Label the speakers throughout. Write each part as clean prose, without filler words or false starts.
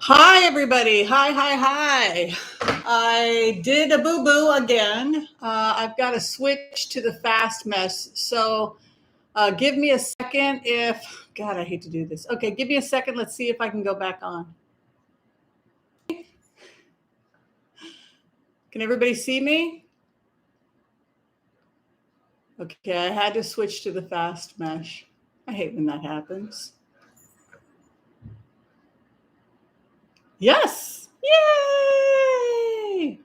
Speaker 1: Hi, everybody. Hi. I did a boo-boo again. I've got to switch to the fast mess. So give me a second God, I hate to do this. Okay, give me a second. Let's see if I can go back on. Can everybody see me? Okay, I had to switch to the fast mesh. I hate when that happens. Yes. Yay!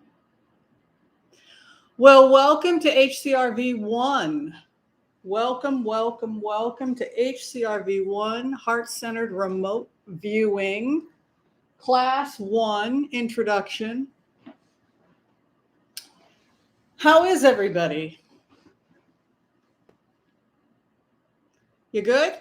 Speaker 1: Well, welcome to HCRV 1. Welcome to HCRV 1, Heart-Centered Remote Viewing, Class 1 Introduction. How is everybody? You good?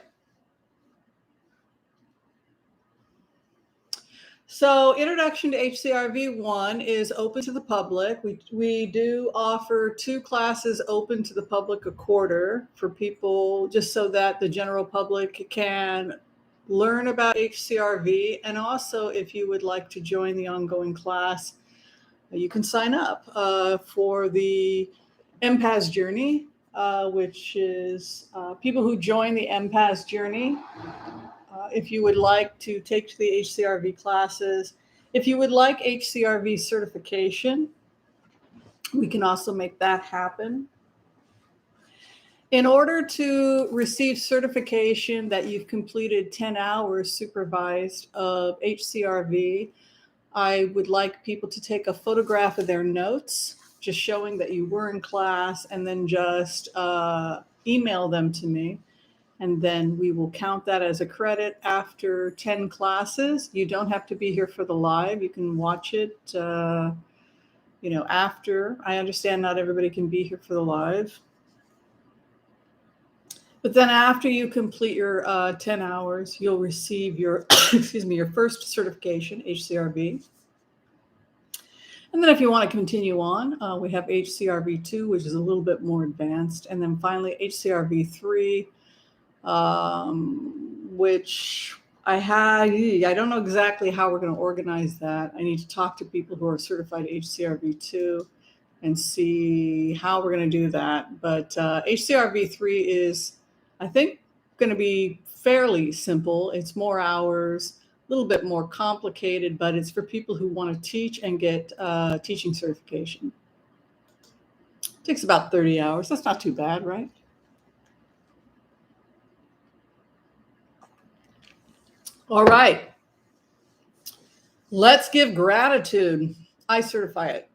Speaker 1: So Introduction to HCRV 1 is open to the public. We do offer 2 classes open to the public a quarter for people, just so that the general public can learn about HCRV. And also, if you would like to join the ongoing class, you can sign up for the MPAS journey, which is people who join the MPAS journey. If you would like to take to the HCRV classes, if you would like HCRV certification, we can also make that happen. In order to receive certification that you've completed 10 hours supervised of HCRV, I would like people to take a photograph of their notes, just showing that you were in class, and then just email them to me. And then we will count that as a credit after 10 classes. You don't have to be here for the live. You can watch it, after. I understand not everybody can be here for the live. But then after you complete your 10 hours, you'll receive your, your first certification, HCRV. And then if you want to continue on, we have HCRV 2, which is a little bit more advanced. And then finally HCRV 3, which I don't know exactly how we're going to organize that. I need to talk to people who are certified HCRV 2 and see how we're going to do that. But HCRV 3 is, I think, going to be fairly simple. It's more hours, a little bit more complicated, but it's for people who want to teach and get teaching certification. It takes about 30 hours. That's not too bad, right? All right. Let's give gratitude. I certify it.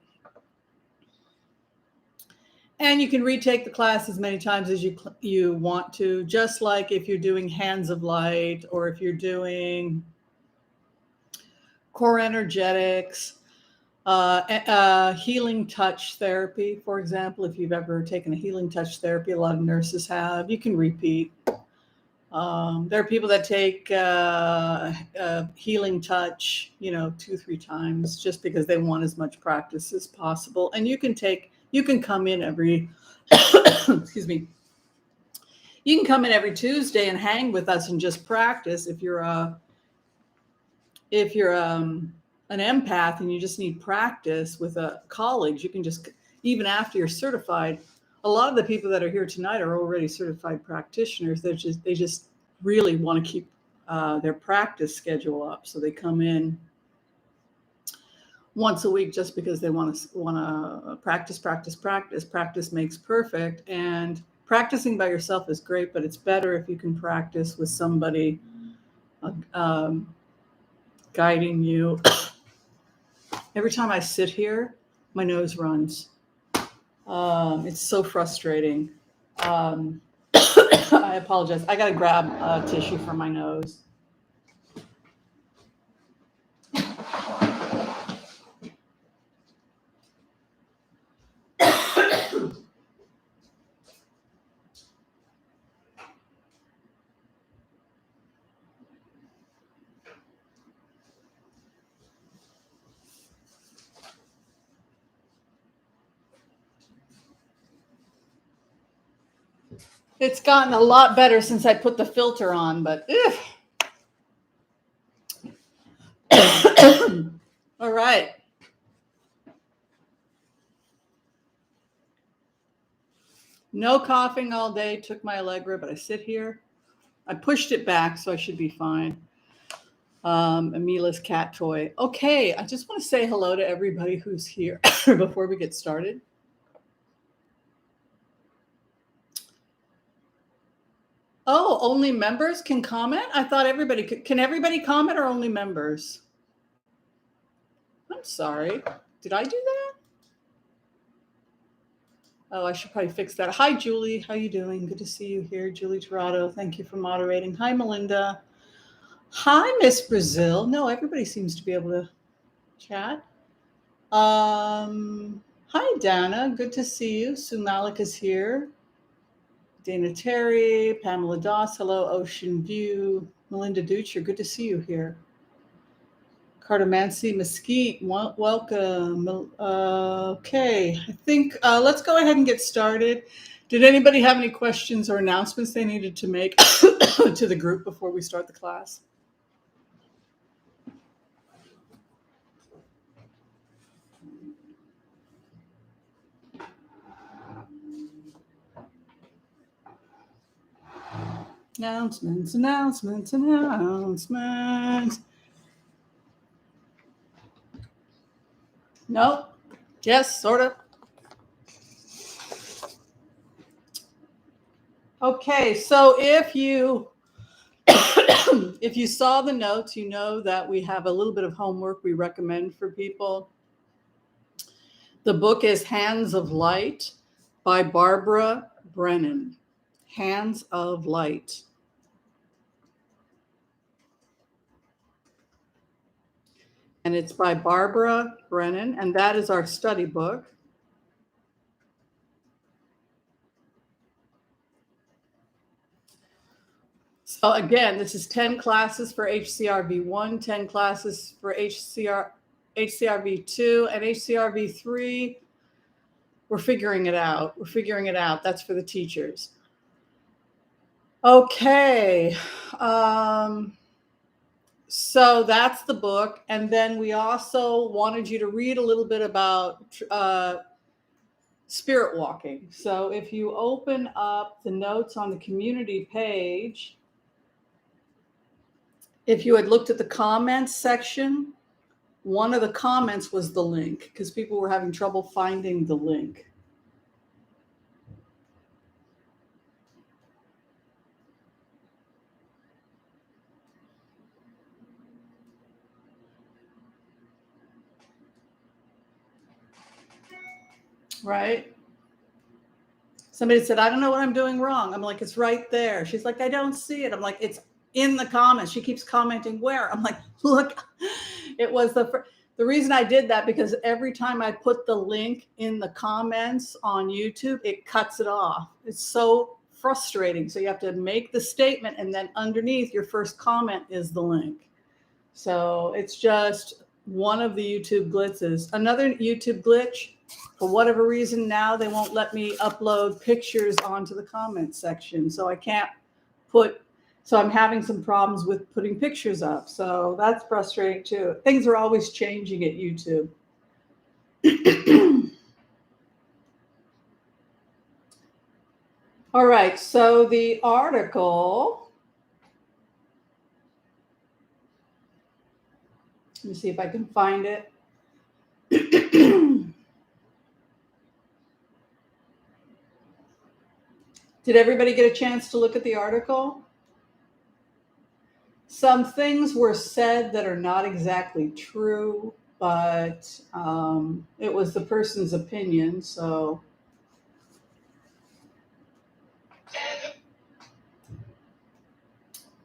Speaker 1: And you can retake the class as many times as you want to, just like if you're doing Hands of Light or if you're doing core energetics, healing touch therapy, for example. If you've ever taken a healing touch therapy, a lot of nurses have, you can repeat. There are people that take healing touch, 2-3 times just because they want as much practice as possible. And you can come in every, excuse me, you can come in every Tuesday and hang with us and just practice. If you're an empath and you just need practice with colleagues, you can just, even after you're certified, a lot of the people that are here tonight are already certified practitioners. They just really want to keep their practice schedule up. So they come in once a week just because they want to practice. Practice makes perfect. And practicing by yourself is great, but it's better if you can practice with somebody guiding you. Every time I sit here, my nose runs. It's so frustrating. I apologize. I got to grab tissue for my nose. It's gotten a lot better since I put the filter on, but No coughing all day. Took my Allegra, but I sit here. I pushed it back, so I should be fine. Amila's cat toy. Okay, I just want to say hello to everybody who's here before we get started. Oh, only members can comment? I thought everybody could. Can everybody comment or only members? I'm sorry. Did I do that? Oh, I should probably fix that. Hi, Julie. How you doing? Good to see you here. Julie Torado. Thank you for moderating. Hi, Melinda. Hi, Miss Brazil. No, everybody seems to be able to chat. Hi, Dana. Good to see you. Sue Malik is here. Dana Terry, Pamela Doss. Hello, Ocean View. Melinda Ducher. Good to see you here. Cartomancy Mesquite, welcome. Okay, I think let's go ahead and get started. Did anybody have any questions or announcements they needed to make to the group before we start the class? Announcements. No? Yes, sort of. Okay, so if you if you saw the notes, you know that we have a little bit of homework we recommend for people. The book is Hands of Light by Barbara Brennan. Hands of Light. And it's by Barbara Brennan, and that is our study book. So again, this is 10 classes for HCRV1, 10 classes for HCRV2, and HCRV3. We're figuring it out. That's for the teachers. Okay. So that's the book. And then we also wanted you to read a little bit about spirit walking. So if you open up the notes on the community page, if you had looked at the comments section, one of the comments was the link because people were having trouble finding the link. Right? Somebody said, I don't know what I'm doing wrong. I'm like, it's right there. She's like, I don't see it. I'm like, it's in the comments. She keeps commenting where? I'm like, look, it was the reason I did that because every time I put the link in the comments on YouTube, it cuts it off. It's so frustrating. So you have to make the statement and then underneath your first comment is the link. So it's just one of the YouTube glitches. Another YouTube glitch, for whatever reason now they won't let me upload pictures onto the comment section. So I can't so I'm having some problems with putting pictures up. So that's frustrating too. Things are always changing at YouTube. All right, so the article, let me see if I can find it. Did everybody get a chance to look at the article? Some things were said that are not exactly true, but it was the person's opinion, so.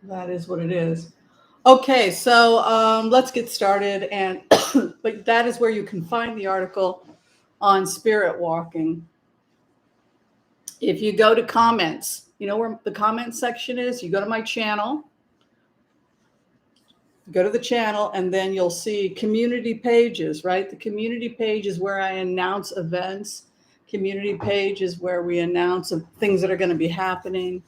Speaker 1: That is what it is. Okay, so let's get started. And but that is where you can find the article on spirit walking. If you go to comments, you know where the comment section is? You go to my channel, go to the channel, and then you'll see community pages, right? The community page is where I announce events. Community page is where we announce things that are going to be happening.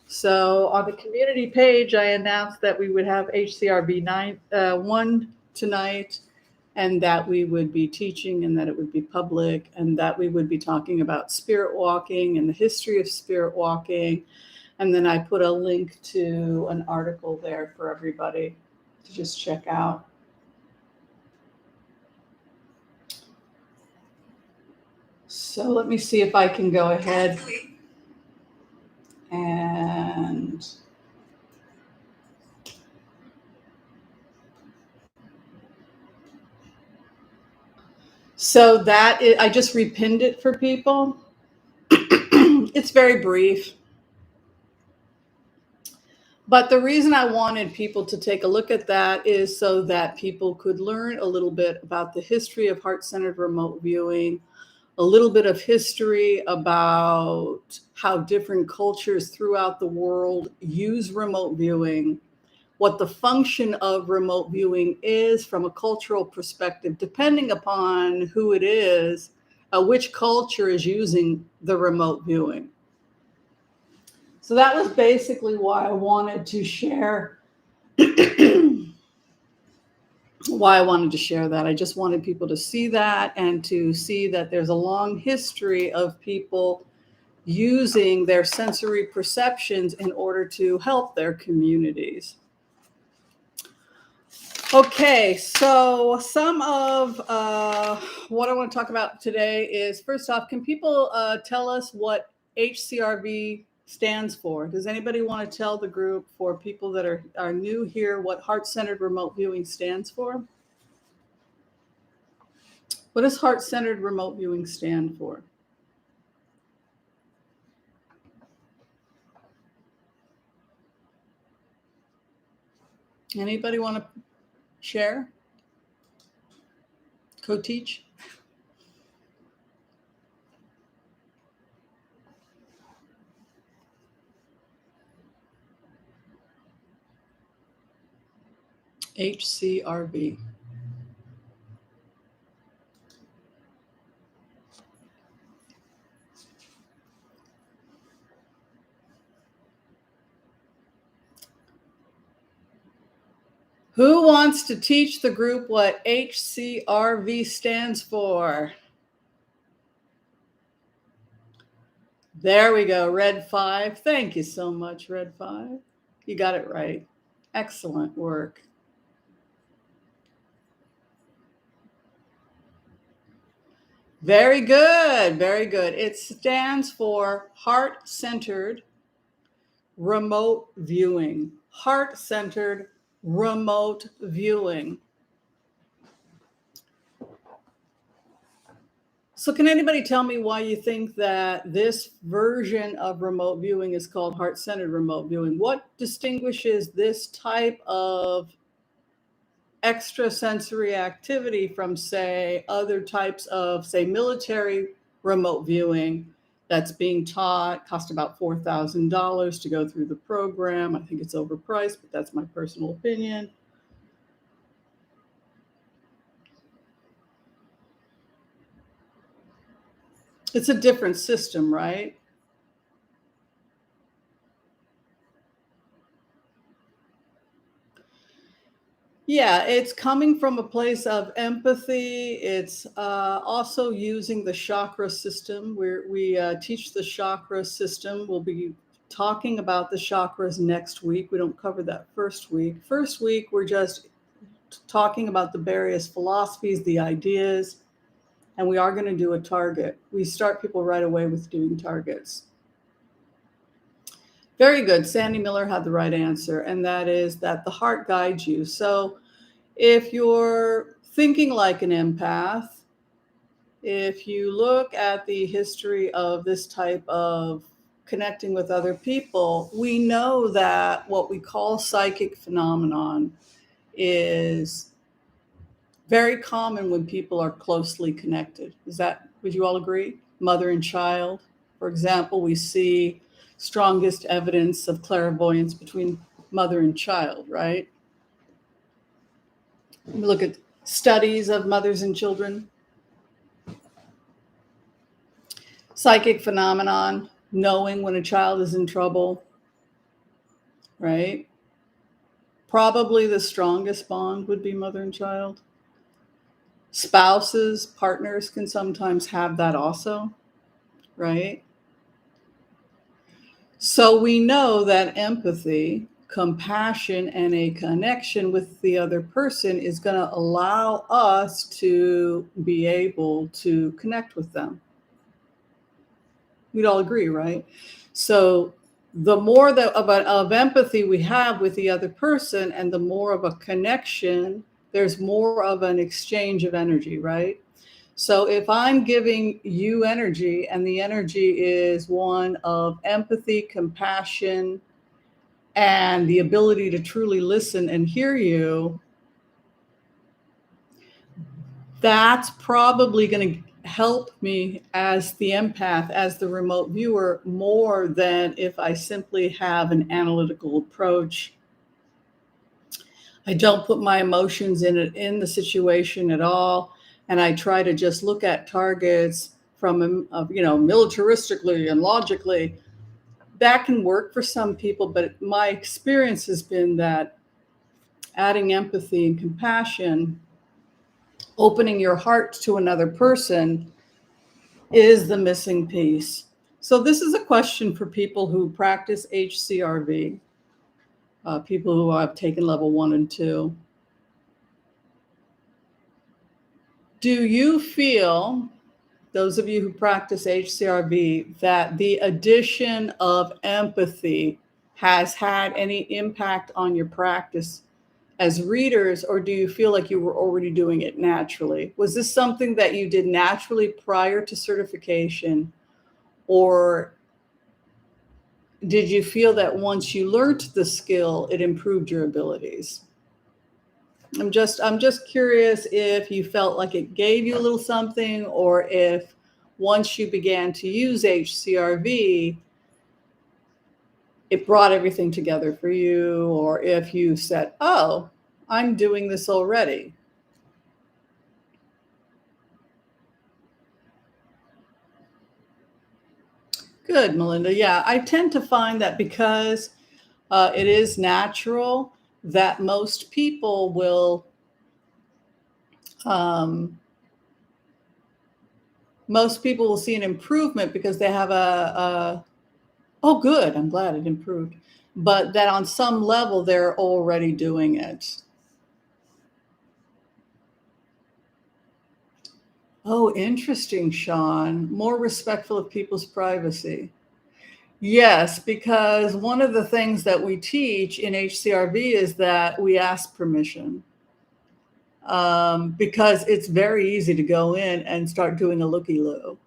Speaker 1: So on the community page, I announced that we would have HCRV 1 tonight and that we would be teaching and that it would be public and that we would be talking about spirit walking and the history of spirit walking. And then I put a link to an article there for everybody to just check out. So let me see if I can go ahead and so that is, I just repinned it for people. It's very brief. But the reason I wanted people to take a look at that is so that people could learn a little bit about the history of heart-centered remote viewing, a little bit of history about how different cultures throughout the world use remote viewing, what the function of remote viewing is from a cultural perspective, depending upon who it is, which culture is using the remote viewing. So that was basically why I wanted to share that. I just wanted people to see that and to see that there's a long history of people using their sensory perceptions in order to help their communities. Okay, so some of what I want to talk about today is, first off, can people tell us what HCRV stands for? Does anybody want to tell the group, for people that are new here, what heart-centered remote viewing stands for? What does heart-centered remote viewing stand for? Anybody want to share? Co-teach? HCRV. Who wants to teach the group what HCRV stands for? There we go, Red 5. Thank you so much, Red 5. You got it right. Excellent work. Very good, very good. It stands for heart-centered remote viewing. Heart-centered remote viewing. So can anybody tell me why you think that this version of remote viewing is called heart-centered remote viewing? What distinguishes this type of extrasensory activity from, say, other types of, say, military remote viewing that's being taught, cost about $4,000 to go through the program? I think it's overpriced, but that's my personal opinion. It's a different system, right? Yeah, it's coming from a place of empathy. It's also using the chakra system, where we teach the chakra system. We'll be talking about the chakras next week. We don't cover that first week. First week, we're just talking about the various philosophies, the ideas, and we are going to do a target. We start people right away with doing targets. Very good. Sandy Miller had the right answer, and that is that the heart guides you. So if you're thinking like an empath, if you look at the history of this type of connecting with other people, we know that what we call psychic phenomenon is very common when people are closely connected. Would you all agree? Mother and child, for example, we see strongest evidence of clairvoyance between mother and child, right? We look at studies of mothers and children. Psychic phenomenon, knowing when a child is in trouble, right? Probably the strongest bond would be mother and child. Spouses, partners can sometimes have that also, right? So we know that empathy, compassion, and a connection with the other person is going to allow us to be able to connect with them. We'd all agree, right? So the more that of empathy we have with the other person and the more of a connection, there's more of an exchange of energy, right? So if I'm giving you energy and the energy is one of empathy, compassion, and the ability to truly listen and hear you, that's probably going to help me as the empath, as the remote viewer, more than if I simply have an analytical approach. I don't put my emotions in the situation at all, and I try to just look at targets from militaristically and logically. That can work for some people, but my experience has been that adding empathy and compassion, opening your heart to another person, is the missing piece. So this is a question for people who practice HCRV, people who have taken level 1 and 2. Do you feel, those of you who practice HCRV, that the addition of empathy has had any impact on your practice as readers, or do you feel like you were already doing it naturally? Was this something that you did naturally prior to certification, or did you feel that once you learned the skill, it improved your abilities? I'm just curious if you felt like it gave you a little something, or if once you began to use HCRV, it brought everything together for you, or if you said, oh, I'm doing this already. Good, Melinda. Yeah, I tend to find that because it is natural, that most people will see an improvement because they have oh, good, I'm glad it improved, but that on some level they're already doing it. Oh, interesting, Sean. More respectful of people's privacy. Yes, because one of the things that we teach in HCRV is that we ask permission. Because it's very easy to go in and start doing a looky-loo,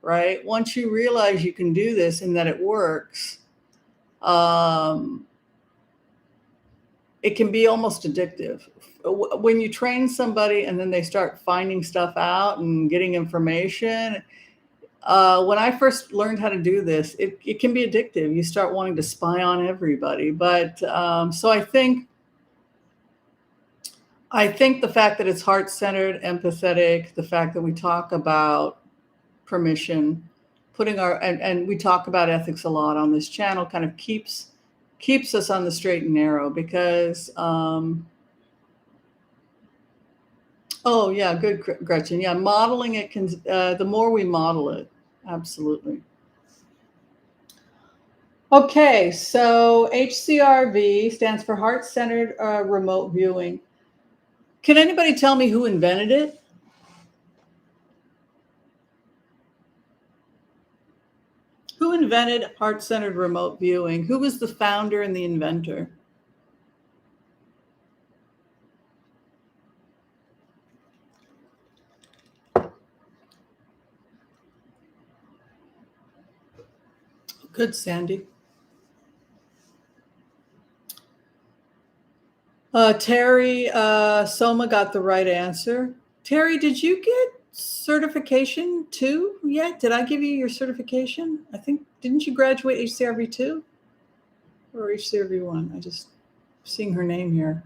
Speaker 1: right? Once you realize you can do this and that it works, it can be almost addictive. When you train somebody and then they start finding stuff out and getting information, when I first learned how to do this, it can be addictive. You start wanting to spy on everybody. But so I think the fact that it's heart-centered, empathetic, the fact that we talk about permission, and we talk about ethics a lot on this channel, kind of keeps us on the straight and narrow, because oh yeah, good, Gretchen. Yeah, modeling it can, the more we model it, absolutely. Okay, so HCRV stands for heart-centered remote viewing. Can anybody tell me who invented it? Who invented heart-centered remote viewing? Who was the founder and the inventor? Good, Sandy. Terry Soma got the right answer. Terry, did you get certification 2 yet? Did I give you your certification? I think, didn't you graduate HCRV 2 or HCRV 1? I just seeing her name here.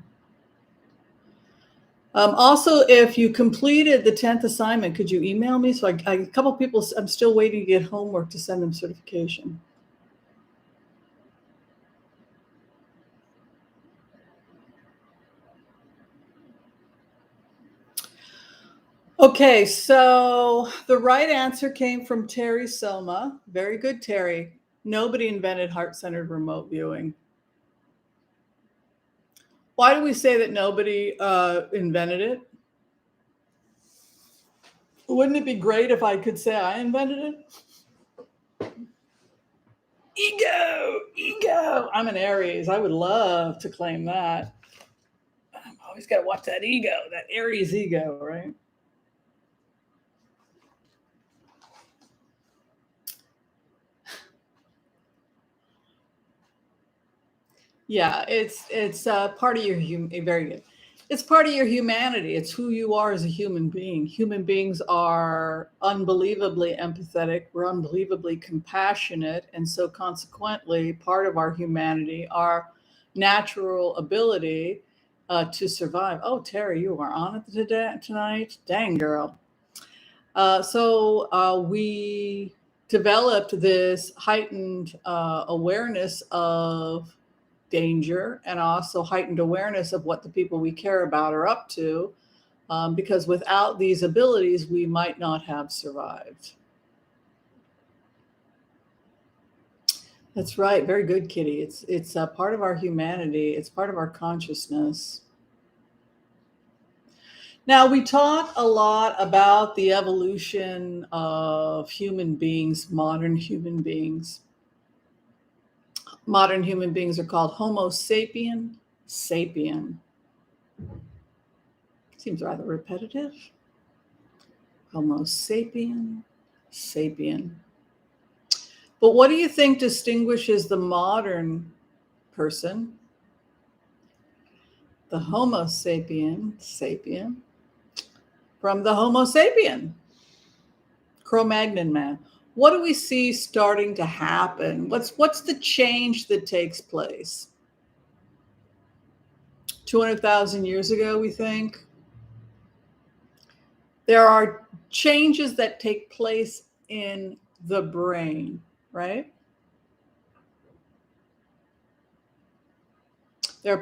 Speaker 1: Also, if you completed the 10th assignment, could you email me? So a couple people, I'm still waiting to get homework to send them certification. Okay, so the right answer came from Terry Soma. Very good, Terry. Nobody invented heart-centered remote viewing. Why do we say that nobody invented it? Wouldn't it be great if I could say I invented it? Ego. I'm an Aries. I would love to claim that. I'm always got to watch that ego, that Aries ego, right? Yeah, it's part of your very good. It's part of your humanity. It's who you are as a human being. Human beings are unbelievably empathetic. We're unbelievably compassionate, and so consequently, part of our humanity, our natural ability to survive. Oh, Terry, you are on it today tonight. Dang, girl. We developed this heightened awareness of danger and also heightened awareness of what the people we care about are up to, because without these abilities, we might not have survived. That's right. Very good, Kitty. It's a part of our humanity. It's part of our consciousness. Now, we talk a lot about the evolution of human beings, modern human beings. Modern human beings are called Homo sapien. Seems rather repetitive. Homo sapien. But what do you think distinguishes the modern person, the Homo sapien, from the Homo sapien, Cro-Magnon man? What do we see starting to happen? What's the change that takes place? 200,000 years ago, we think. There are changes that take place in the brain, right? There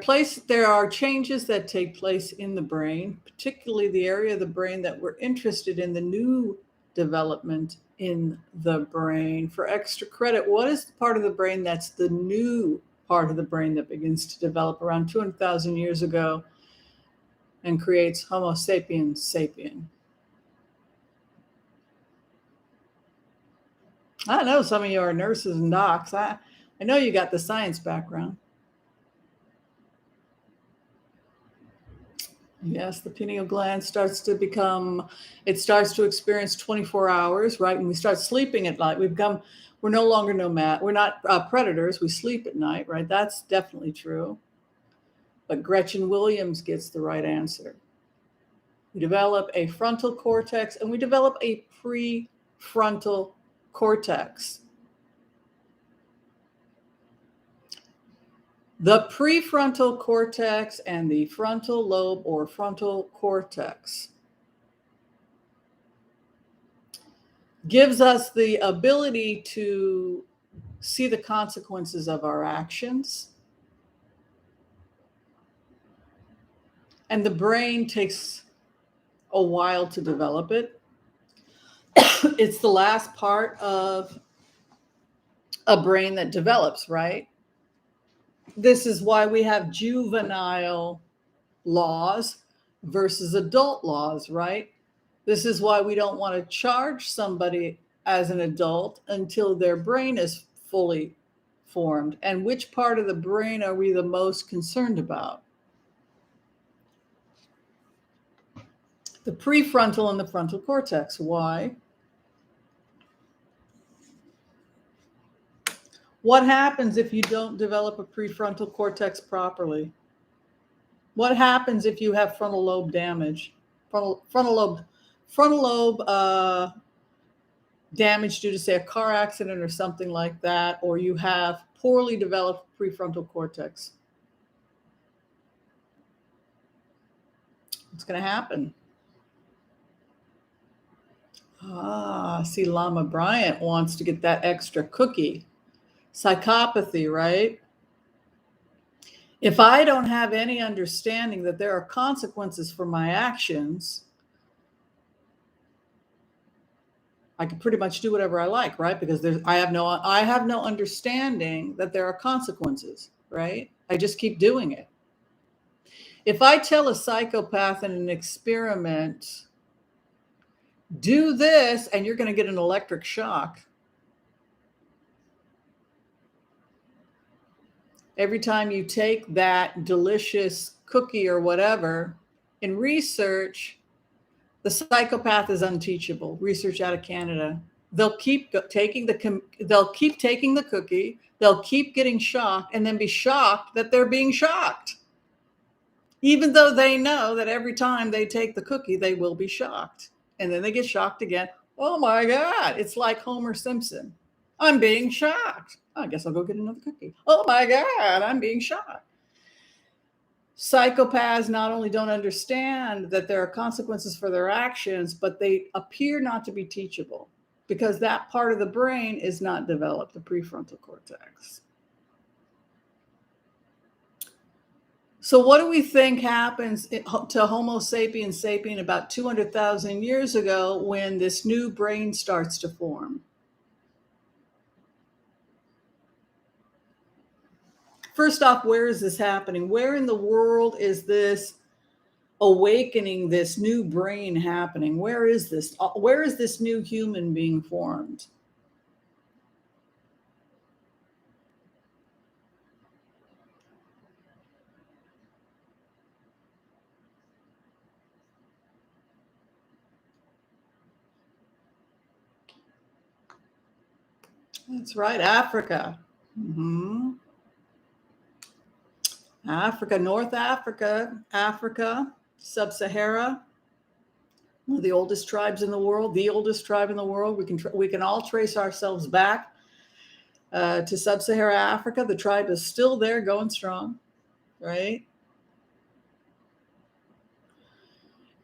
Speaker 1: are changes that take place in the brain, particularly the area of the brain that we're interested in, the new development in the brain. For extra credit, what is the part of the brain that's the new part of the brain that begins to develop around 200,000 years ago and creates Homo sapiens sapien? I know some of you are nurses and docs. I know you got the science background. Yes, the pineal gland starts to experience 24 hours, right? And we start sleeping at night. We're no longer nomad. We're not predators. We sleep at night, right? That's definitely true. But Gretchen Williams gets the right answer. We develop a frontal cortex and we develop a prefrontal cortex. The prefrontal cortex and the frontal lobe or frontal cortex gives us the ability to see the consequences of our actions. And the brain takes a while to develop it. It's the last part of a brain that develops, right? This is why we have juvenile laws versus adult laws, right? This is why we don't want to charge somebody as an adult until their brain is fully formed. And which part of the brain are we the most concerned about? The prefrontal and the frontal cortex. Why? What happens if you don't develop a prefrontal cortex properly? What happens if you have frontal lobe damage? Frontal lobe damage due to, say, a car accident or something like that, or you have poorly developed prefrontal cortex. What's going to happen? See, Lama Bryant wants to get that extra cookie. Psychopathy, right? If I don't have any understanding that there are consequences for my actions, I can pretty much do whatever I like, right? Because I have no understanding that there are consequences, right? I just keep doing it. If I tell a psychopath in an experiment, do this and you're going to get an electric shock, every time you take that delicious cookie or whatever, in research, the psychopath is unteachable. Research out of Canada. They'll keep taking the cookie, they'll keep getting shocked and then be shocked that they're being shocked. Even though they know that every time they take the cookie, they will be shocked. And then they get shocked again. Oh my God, it's like Homer Simpson. I'm being shocked. I guess I'll go get another cookie. Oh my God, I'm being shocked. Psychopaths not only don't understand that there are consequences for their actions, but they appear not to be teachable because that part of the brain is not developed, the prefrontal cortex. So what do we think happens to Homo sapiens sapien about 200,000 years ago when this new brain starts to form? First off, where is this happening? Where in the world is this awakening, this new brain happening? Where is this? Where is this new human being formed? That's right, Africa. Mm-hmm. Africa, North Africa, Sub-Sahara, one of the oldest tribes in the world, the oldest tribe in the world. We can all trace ourselves back to Sub-Sahara Africa. The tribe is still there, going strong, right?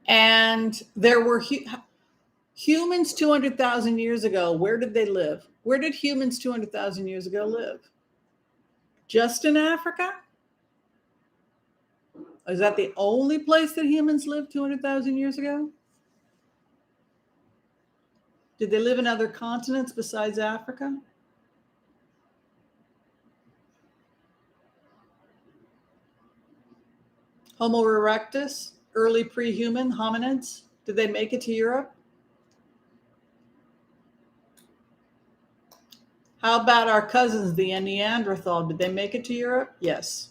Speaker 1: And there were humans 200,000 years ago. Where did they live? Where did humans 200,000 years ago live? Just in Africa? Is that the only place that humans lived 200,000 years ago? Did they live in other continents besides Africa? Homo erectus, early pre-human hominids, did they make it to Europe? How about our cousins, the Neanderthal? Did they make it to Europe? Yes.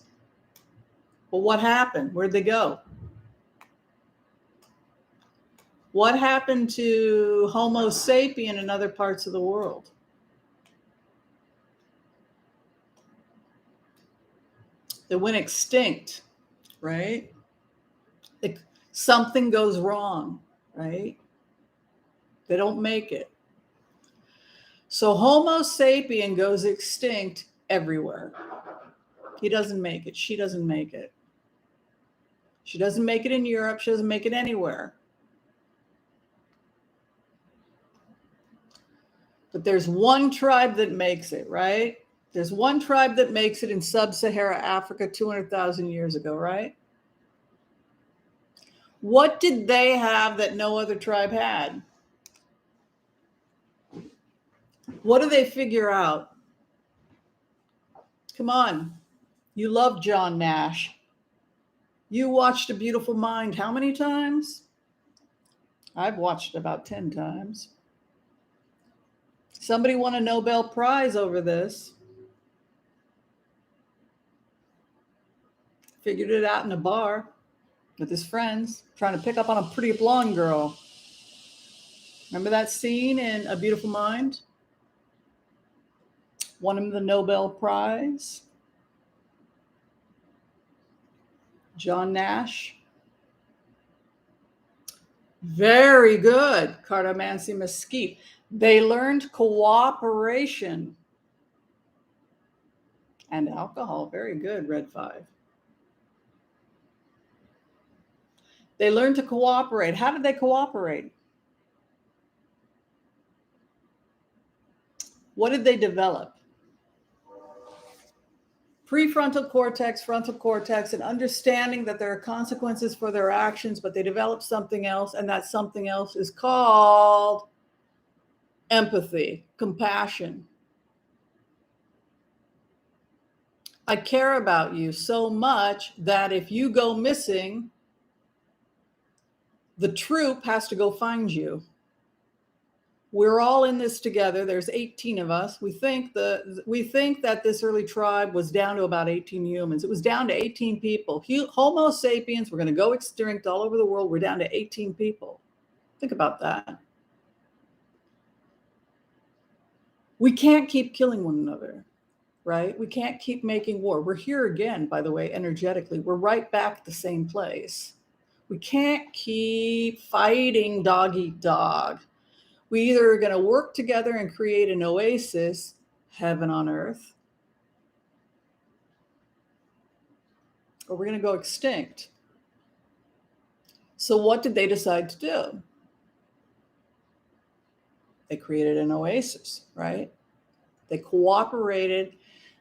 Speaker 1: Well, what happened? Where'd they go? What happened to Homo sapien in other parts of the world? They went extinct, right? Something goes wrong, right? They don't make it. So Homo sapien goes extinct everywhere. He doesn't make it. She doesn't make it. She doesn't make it in Europe. She doesn't make it anywhere. But there's one tribe that makes it, right? There's one tribe that makes it in Sub-Sahara Africa 200,000 years ago, right? What did they have that no other tribe had? What do they figure out? Come on. You love John Nash. You watched A Beautiful Mind how many times? I've watched about 10 times. Somebody won a Nobel Prize over this. Figured it out in a bar with his friends, trying to pick up on a pretty blonde girl. Remember that scene in A Beautiful Mind? Won him the Nobel Prize. John Nash. Very good, Cartomancy Mesquite. They learned cooperation and alcohol. Very good, Red 5. They learned to cooperate. How did they cooperate? What did they develop? Prefrontal cortex, frontal cortex, and understanding that there are consequences for their actions, but they develop something else, and that something else is called empathy, compassion. I care about you so much that if you go missing, the troop has to go find you. We're all in this together. There's 18 of us. We think that this early tribe was down to about 18 humans. It was down to 18 people. Homo sapiens, we're going to go extinct all over the world. We're down to 18 people. Think about that. We can't keep killing one another, right? We can't keep making war. We're here again, by the way, energetically. We're right back at the same place. We can't keep fighting dog eat dog. We either are going to work together and create an oasis, heaven on earth, or we're going to go extinct. So what did they decide to do? They created an oasis, right? They cooperated.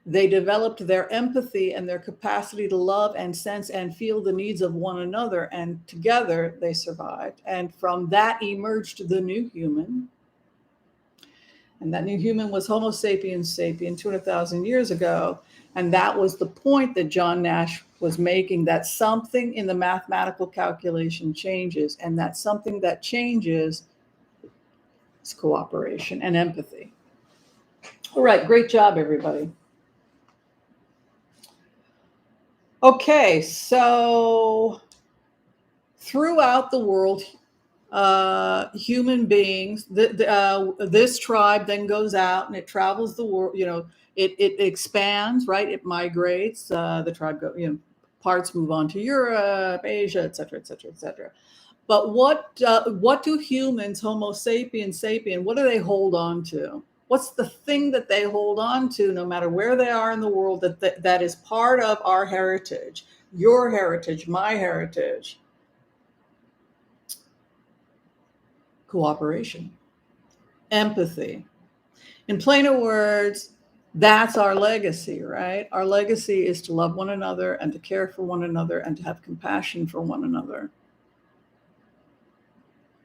Speaker 1: They developed their empathy and their capacity to love and sense and feel the needs of one another. And together they survived. And from that emerged the new human. And that new human was Homo sapiens sapien 200,000 years ago. And that was the point that John Nash was making, that something in the mathematical calculation changes. And that something that changes is cooperation and empathy. All right, great job, everybody. Okay, so throughout the world, human beings, this tribe then goes out and it travels the world, it expands, right? It migrates, the tribe parts move on to Europe, Asia, et cetera, et cetera, et cetera. But what do humans, Homo sapiens sapien, what do they hold on to? What's the thing that they hold on to, no matter where they are in the world, that is part of our heritage, your heritage, my heritage? Cooperation, empathy. In plainer words, that's our legacy, right? Our legacy is to love one another and to care for one another and to have compassion for one another.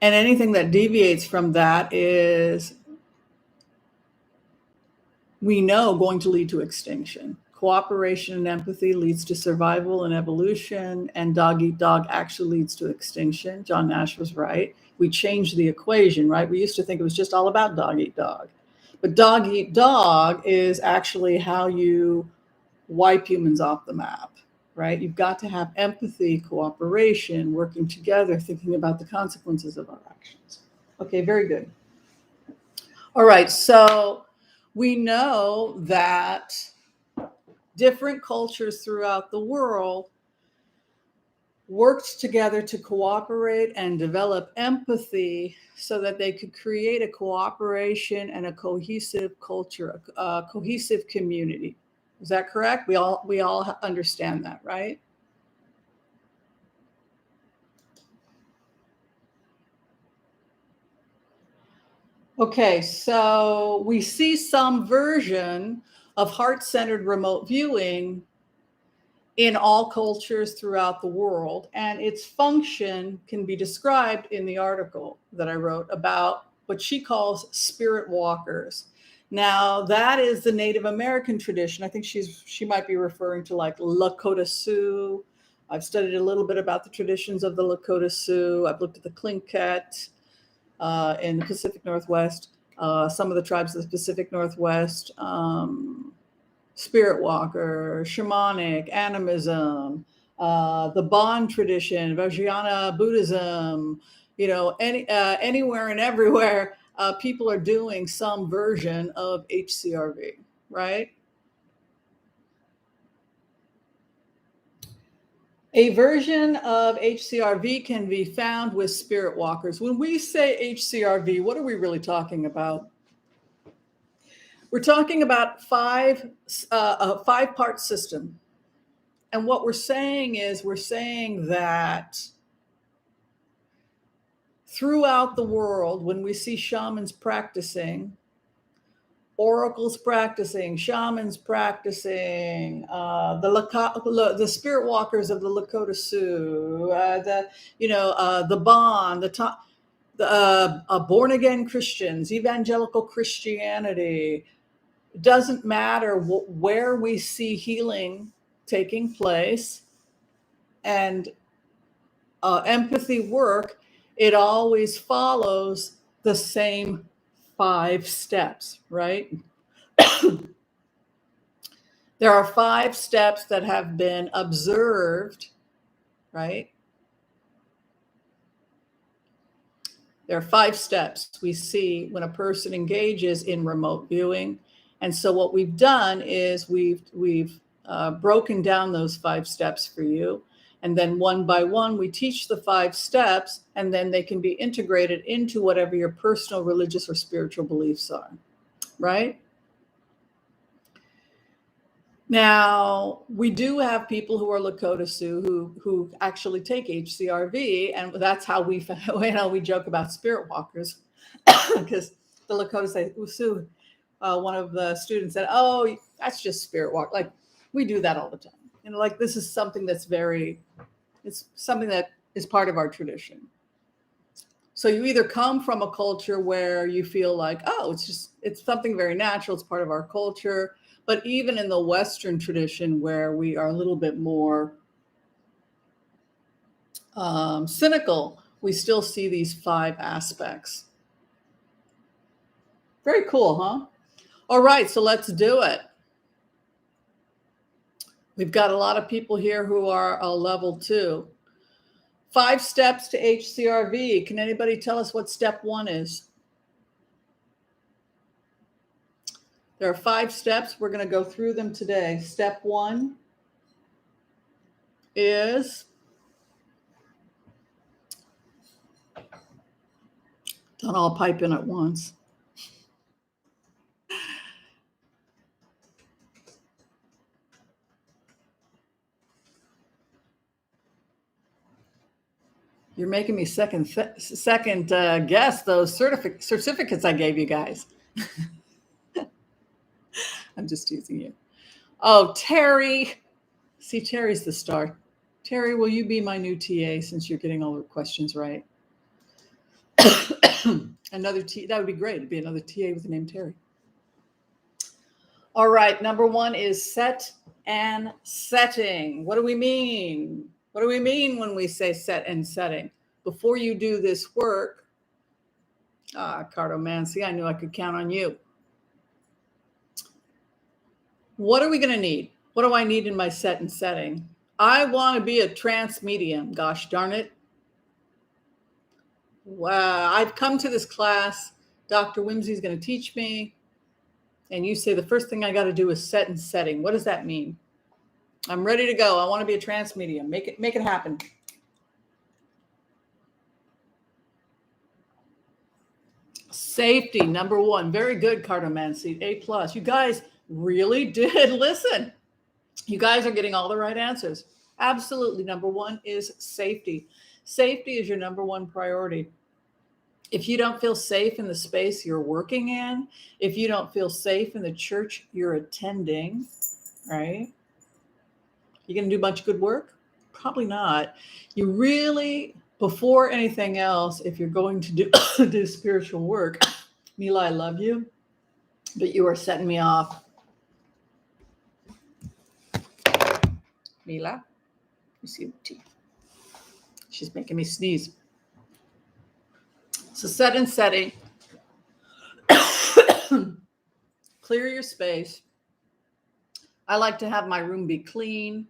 Speaker 1: And anything that deviates from that is, we know, going to lead to extinction. Cooperation and empathy leads to survival and evolution, and dog eat dog actually leads to extinction. John Nash was right. We changed the equation, right? We used to think it was just all about dog eat dog. But dog eat dog is actually how you wipe humans off the map, right? You've got to have empathy, cooperation, working together, thinking about the consequences of our actions. Okay, very good. All right, so we know that different cultures throughout the world worked together to cooperate and develop empathy so that they could create a cooperation and a cohesive culture, a cohesive community. Is that correct? We all understand that, right? Okay, so we see some version of heart-centered remote viewing in all cultures throughout the world, and its function can be described in the article that I wrote about what she calls spirit walkers. Now, that is the Native American tradition. I think she might be referring to like Lakota Sioux. I've studied a little bit about the traditions of the Lakota Sioux. I've looked at the Tlingit in the Pacific Northwest, some of the tribes of the Pacific Northwest, spirit walker, shamanic, animism, the Bon tradition, Vajrayana Buddhism, anywhere and everywhere, people are doing some version of HCRV, right? A version of HCRV can be found with spirit walkers. When we say HCRV, what are we really talking about? We're talking about a five-part system. And what we're saying that throughout the world, when we see shamans practicing, oracles practicing, shamans practicing, the spirit walkers of the Lakota Sioux, the Bon, born-again Christians, evangelical Christianity. It doesn't matter where we see healing taking place and empathy work, it always follows the same 5 steps, right? There are 5 steps that have been observed, right? There are 5 steps we see when a person engages in remote viewing. And so what we've done is we've broken down those 5 steps for you. And then one by one, we teach the 5 steps, and then they can be integrated into whatever your personal religious or spiritual beliefs are, right? Now, we do have people who are Lakota Sioux who actually take HCRV, and that's how we joke about spirit walkers, because the Lakota Sioux, one of the students said, "Oh, that's just spirit walk." Like, we do that all the time. Like, this is something that's it's something that is part of our tradition. So you either come from a culture where you feel like, oh, it's something very natural, it's part of our culture. But even in the Western tradition, where we are a little bit more cynical, we still see these 5 aspects. Very cool, huh? All right, so let's do it. We've got a lot of people here who are level 2. 5 steps to HCRV. Can anybody tell us what step 1 is? There are 5 steps. We're going to go through them today. Step 1 is don't all pipe in at once. You're making me second guess those certificates I gave you guys. I'm just teasing you. Oh, Terry. See, Terry's the star. Terry, will you be my new TA since you're getting all the questions right? Another T, that would be great. It'd be another TA with the name Terry. All right, number 1 is set and setting. What do we mean? What do we mean when we say set and setting? Before you do this work, cartomancy, I knew I could count on you. What are we going to need? What do I need in my set and setting? I want to be a trance medium. Gosh darn it. Wow, I've come to this class. Dr. Whimsy is going to teach me. And you say the first thing I got to do is set and setting. What does that mean? I'm ready to go. I want to be a trance medium. Make it happen. Safety, number 1. Very good, cartomancy. A+. You guys really did listen. You guys are getting all the right answers. Absolutely. Number 1 is safety. Safety is your number 1 priority. If you don't feel safe in the space you're working in, if you don't feel safe in the church you're attending, right? You going to do a bunch of good work? Probably not. You really, before anything else, if you're going to do spiritual work, Mila, I love you, but you are setting me off. Mila, you see the teeth. She's making me sneeze. So set and setting. Clear your space. I like to have my room be clean.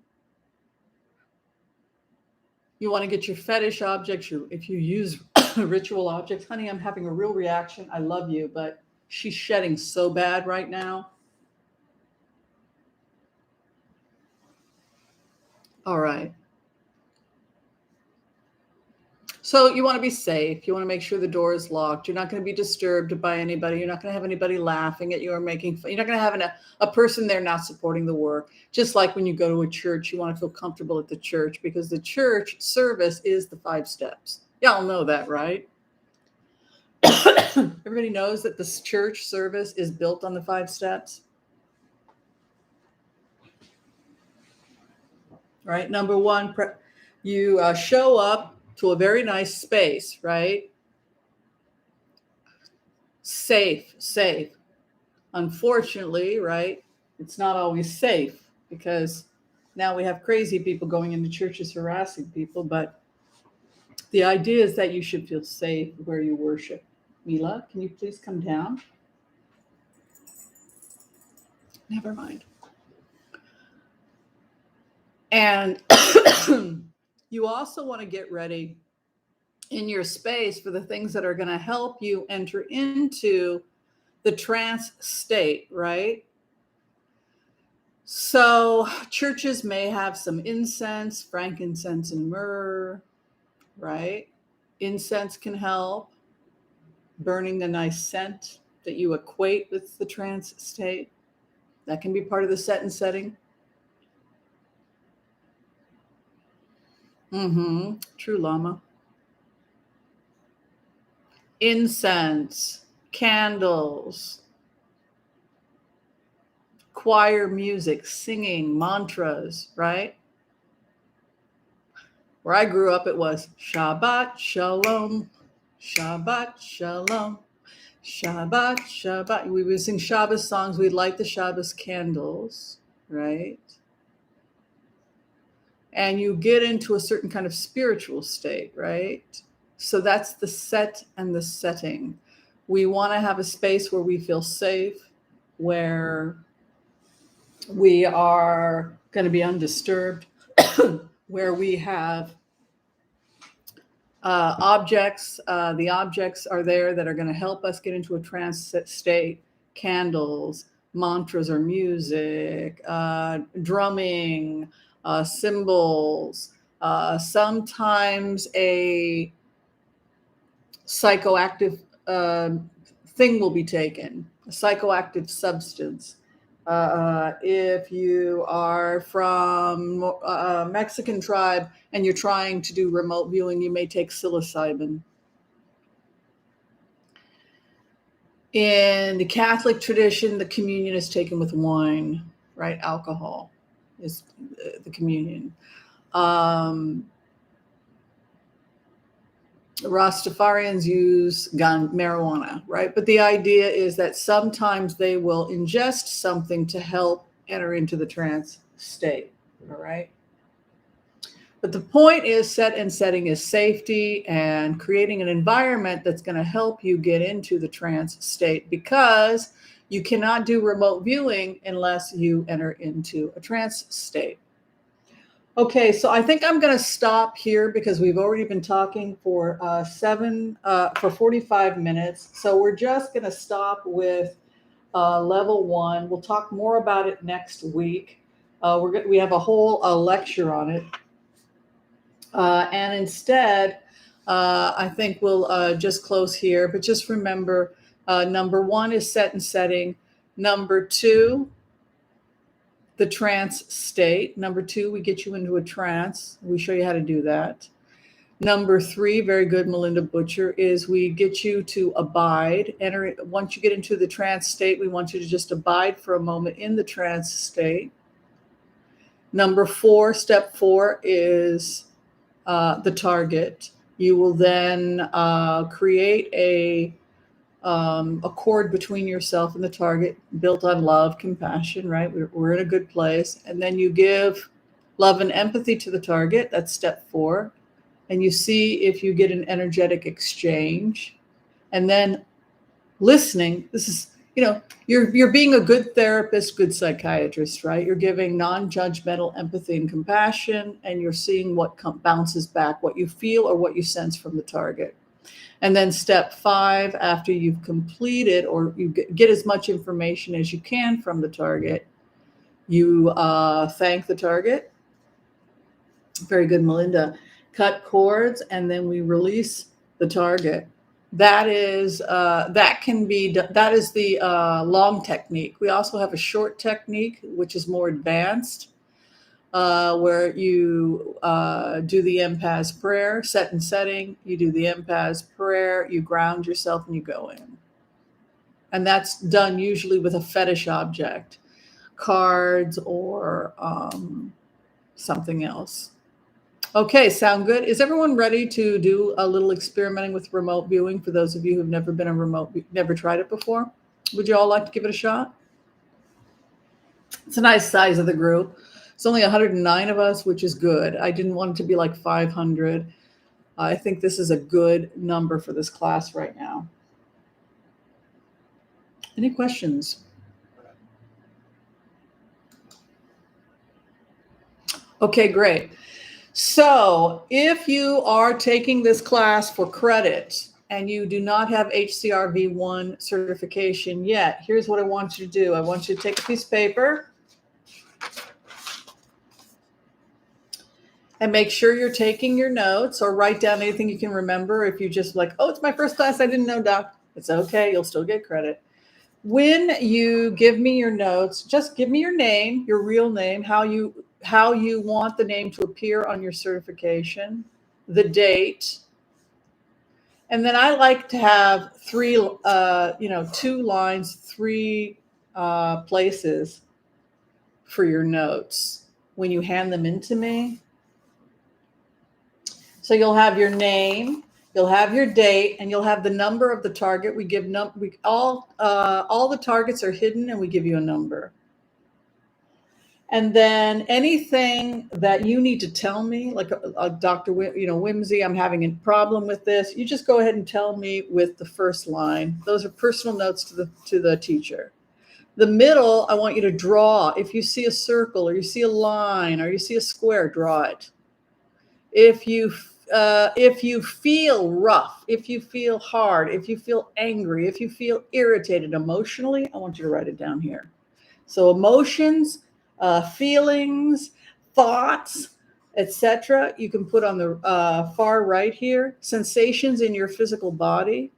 Speaker 1: You want to get your fetish objects. If you use ritual objects, honey, I'm having a real reaction. I love you, but she's shedding so bad right now. All right. So you want to be safe. You want to make sure the door is locked. You're not going to be disturbed by anybody. You're not going to have anybody laughing at you or making fun. You're not going to have a person there not supporting the work. Just like when you go to a church, you want to feel comfortable at the church because the church service is the 5 steps. Y'all know that, right? Everybody knows that this church service is built on the 5 steps. Right? Number 1, you show up to a very nice space, right? Safe. Unfortunately, right, it's not always safe because now we have crazy people going into churches harassing people, but the idea is that you should feel safe where you worship. Mila, can you please come down? Never mind. And you also want to get ready in your space for the things that are going to help you enter into the trance state, right? So churches may have some incense, frankincense, and myrrh, right? Incense can help, burning a nice scent that you equate with the trance state. That can be part of the set and setting. True, Lama. Incense, candles, choir music, singing, mantras, right? Where I grew up, it was Shabbat Shalom, Shabbat Shalom, Shabbat Shabbat. We would sing Shabbos songs. We'd light the Shabbos candles, right? And you get into a certain kind of spiritual state, right? So that's the set and the setting. We want to have a space where we feel safe, where we are going to be undisturbed, where we have objects. The objects are there that are going to help us get into a trance state. Candles, mantras or music, drumming, cymbals, sometimes a psychoactive thing will be taken, a psychoactive substance. If you are from a Mexican tribe and you're trying to do remote viewing, you may take psilocybin. In the Catholic tradition, the communion is taken with wine, right? Alcohol is the communion. Rastafarians use marijuana, right? But the idea is that sometimes they will ingest something to help enter into the trance state, all right? But the point is set and setting is safety and creating an environment that's going to help you get into the trance state, because you cannot do remote viewing unless you enter into a trance state. Okay, so I think I'm going to stop here because we've already been talking for 45 minutes. So we're just going to stop with level 1. We'll talk more about it next week. We have a whole lecture on it. And instead, I think we'll just close here. But just remember, number 1 is set and setting. Number 2, the trance state. Number 2, we get you into a trance. We show you how to do that. Number 3, very good, Melinda Butcher, is we get you to abide. Once you get into the trance state, we want you to just abide for a moment in the trance state. Number 4, step 4 is the target. You will then create a cord between yourself and the target, built on love, compassion, right? We're in a good place. And then you give love and empathy to the target. That's step 4. And you see if you get an energetic exchange. And then listening. This is, you're being a good therapist, good psychiatrist, right? You're giving non-judgmental empathy and compassion, and you're seeing what bounces back, what you feel or what you sense from the target. And then step 5, after you've completed or you get as much information as you can from the target, you thank the target. Very good, Melinda. Cut cords, and then we release the target. That is the long technique. We also have a short technique, which is more advanced, where you do the empath prayer, set and setting. You do the empath prayer, you ground yourself, and you go in. And that's done usually with a fetish object, cards or something else. Okay, sound good? Is everyone ready to do a little experimenting with remote viewing for those of you who've never been a never tried it before? Would you all like to give it a shot? It's a nice size of the group. It's only 109 of us, which is good. I didn't want it to be like 500. I think this is a good number for this class right now. Any questions? Okay, great. So if you are taking this class for credit and you do not have HCRV 1 certification yet, here's what I want you to do. I want you to take a piece of paper and make sure you're taking your notes, or write down anything you can remember. If you just like, oh, it's my first class, I didn't know, Doc. It's okay. You'll still get credit. When you give me your notes, just give me your name, your real name, how you want the name to appear on your certification, the date, and then I like to have three, 2 lines, 3 places for your notes when you hand them in to me. So you'll have your name, you'll have your date, and you'll have the number of the target. We give all the targets are hidden, and we give you a number. And then anything that you need to tell me, like Dr. Whimsy, I'm having a problem with this. You just go ahead and tell me with the first line. Those are personal notes to the teacher. The middle, I want you to draw. If you see a circle, or you see a line, or you see a square, draw it. If you feel rough, if you feel hard, if you feel angry, if you feel irritated emotionally, I want you to write it down here. So emotions, feelings, thoughts, etc. You can put on the far right here. Sensations in your physical body.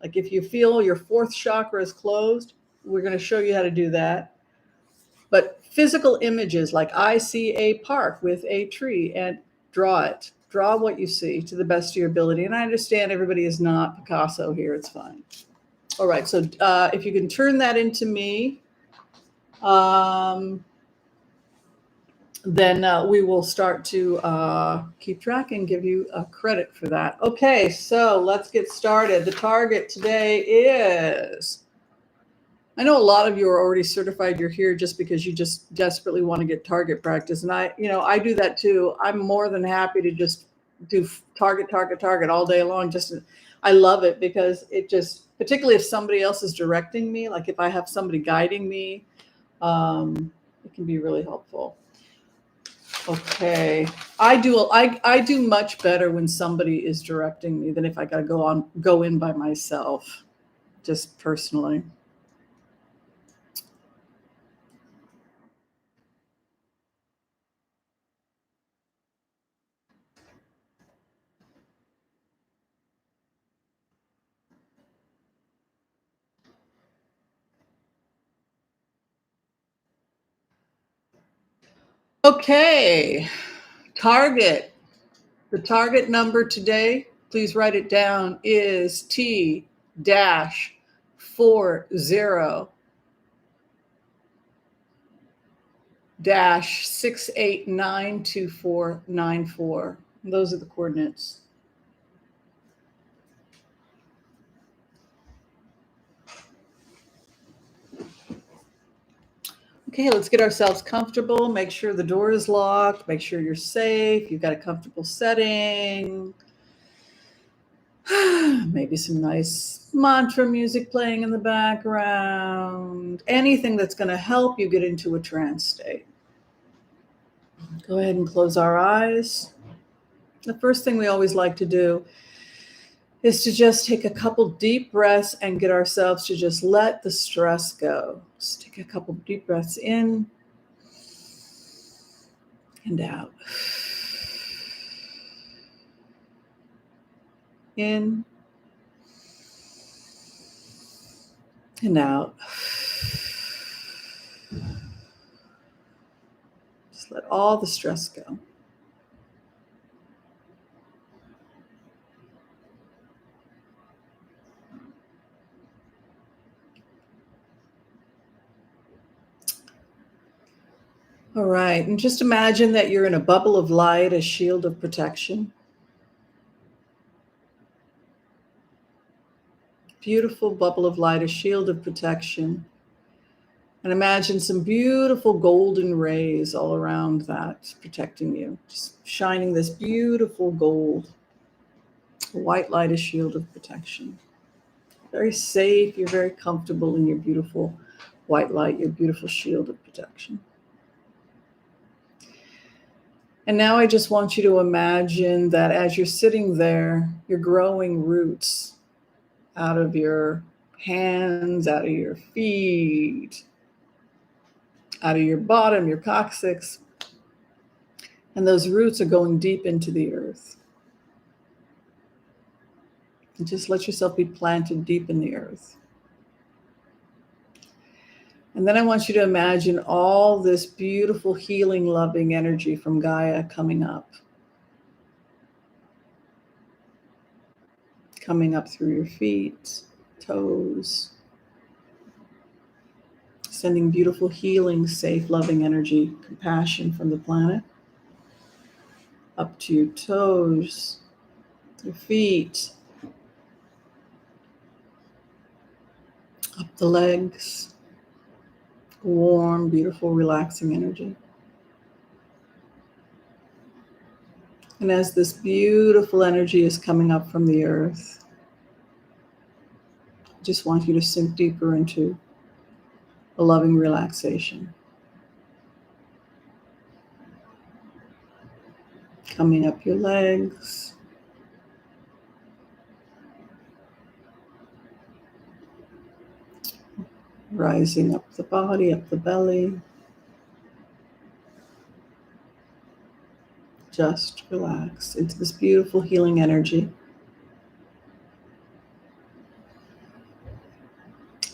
Speaker 1: Like if you feel your 4th chakra is closed, we're going to show you how to do that. But physical images, like I see a park with a tree, and draw it. Draw what you see to the best of your ability. And I understand everybody is not Picasso here. It's fine. All right. So if you can turn that into me, then we will start to keep track and give you credit for that. Okay, so let's get started. The target today is, I know a lot of you are already certified. You're here just because you just desperately want to get target practice. And I do that too. I'm more than happy to just do target all day long. I love it because it just, particularly if somebody else is directing me, like if I have somebody guiding me, it can be really helpful. Okay, I do much better when somebody is directing me than if I got to go in by myself, just personally. Okay, target. The target number today, please write it down, is T-40-6892494. Those are the coordinates. Okay, let's get ourselves comfortable. Make sure the door is locked. Make sure you're safe. You've got a comfortable setting. Maybe some nice mantra music playing in the background. Anything that's going to help you get into a trance state. Go ahead and close our eyes. The first thing we always like to do is to just take a couple deep breaths and get ourselves to just let the stress go. Just take a couple deep breaths in and out. In and out. Just let all the stress go. All right, and just imagine that you're in a bubble of light, a shield of protection. Beautiful bubble of light, a shield of protection. And imagine some beautiful golden rays all around that protecting you, just shining this beautiful gold. A white light, a shield of protection. Very safe, you're very comfortable in your beautiful white light, your beautiful shield of protection. And now I just want you to imagine that as you're sitting there, you're growing roots out of your hands, out of your feet, out of your bottom, your coccyx. And those roots are going deep into the earth. And just let yourself be planted deep in the earth. And then I want you to imagine all this beautiful, healing, loving energy from Gaia coming up through your feet, toes, sending beautiful, healing, safe, loving energy, compassion from the planet, up to your toes, your feet, up the legs, warm, beautiful, relaxing energy. And as this beautiful energy is coming up from the earth, I just want you to sink deeper into a loving relaxation. Coming up your legs, rising up the body, up the belly. Just relax into this beautiful healing energy.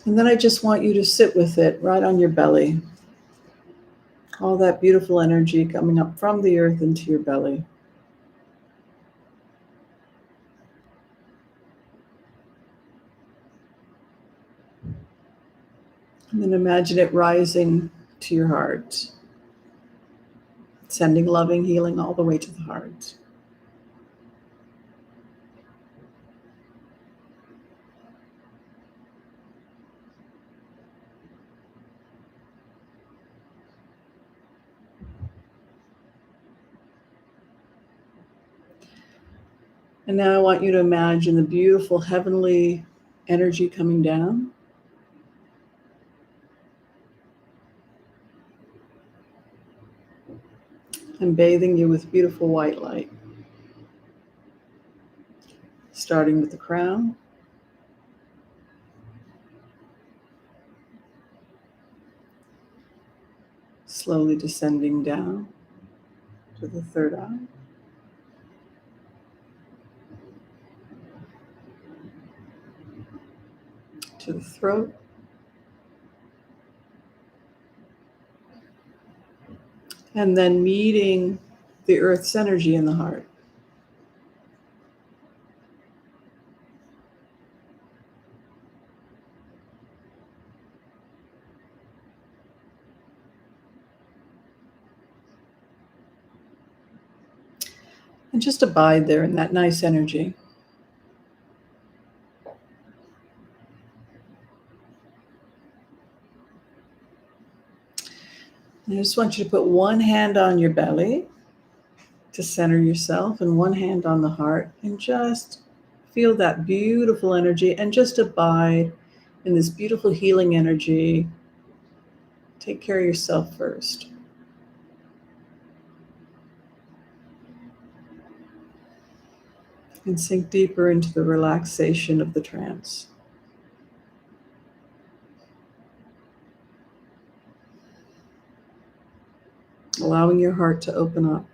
Speaker 1: And then I just want you to sit with it right on your belly. All that beautiful energy coming up from the earth into your belly. And then imagine it rising to your heart, sending loving healing all the way to the heart. And now I want you to imagine the beautiful heavenly energy coming down. And bathing you with beautiful white light. Starting with the crown. Slowly descending down to the third eye. To the throat. And then meeting the earth's energy in the heart. And just abide there in that nice energy. I just want you to put one hand on your belly to center yourself and one hand on the heart and just feel that beautiful energy and just abide in this beautiful healing energy. Take care of yourself first. And sink deeper into the relaxation of the trance. Allowing your heart to open up.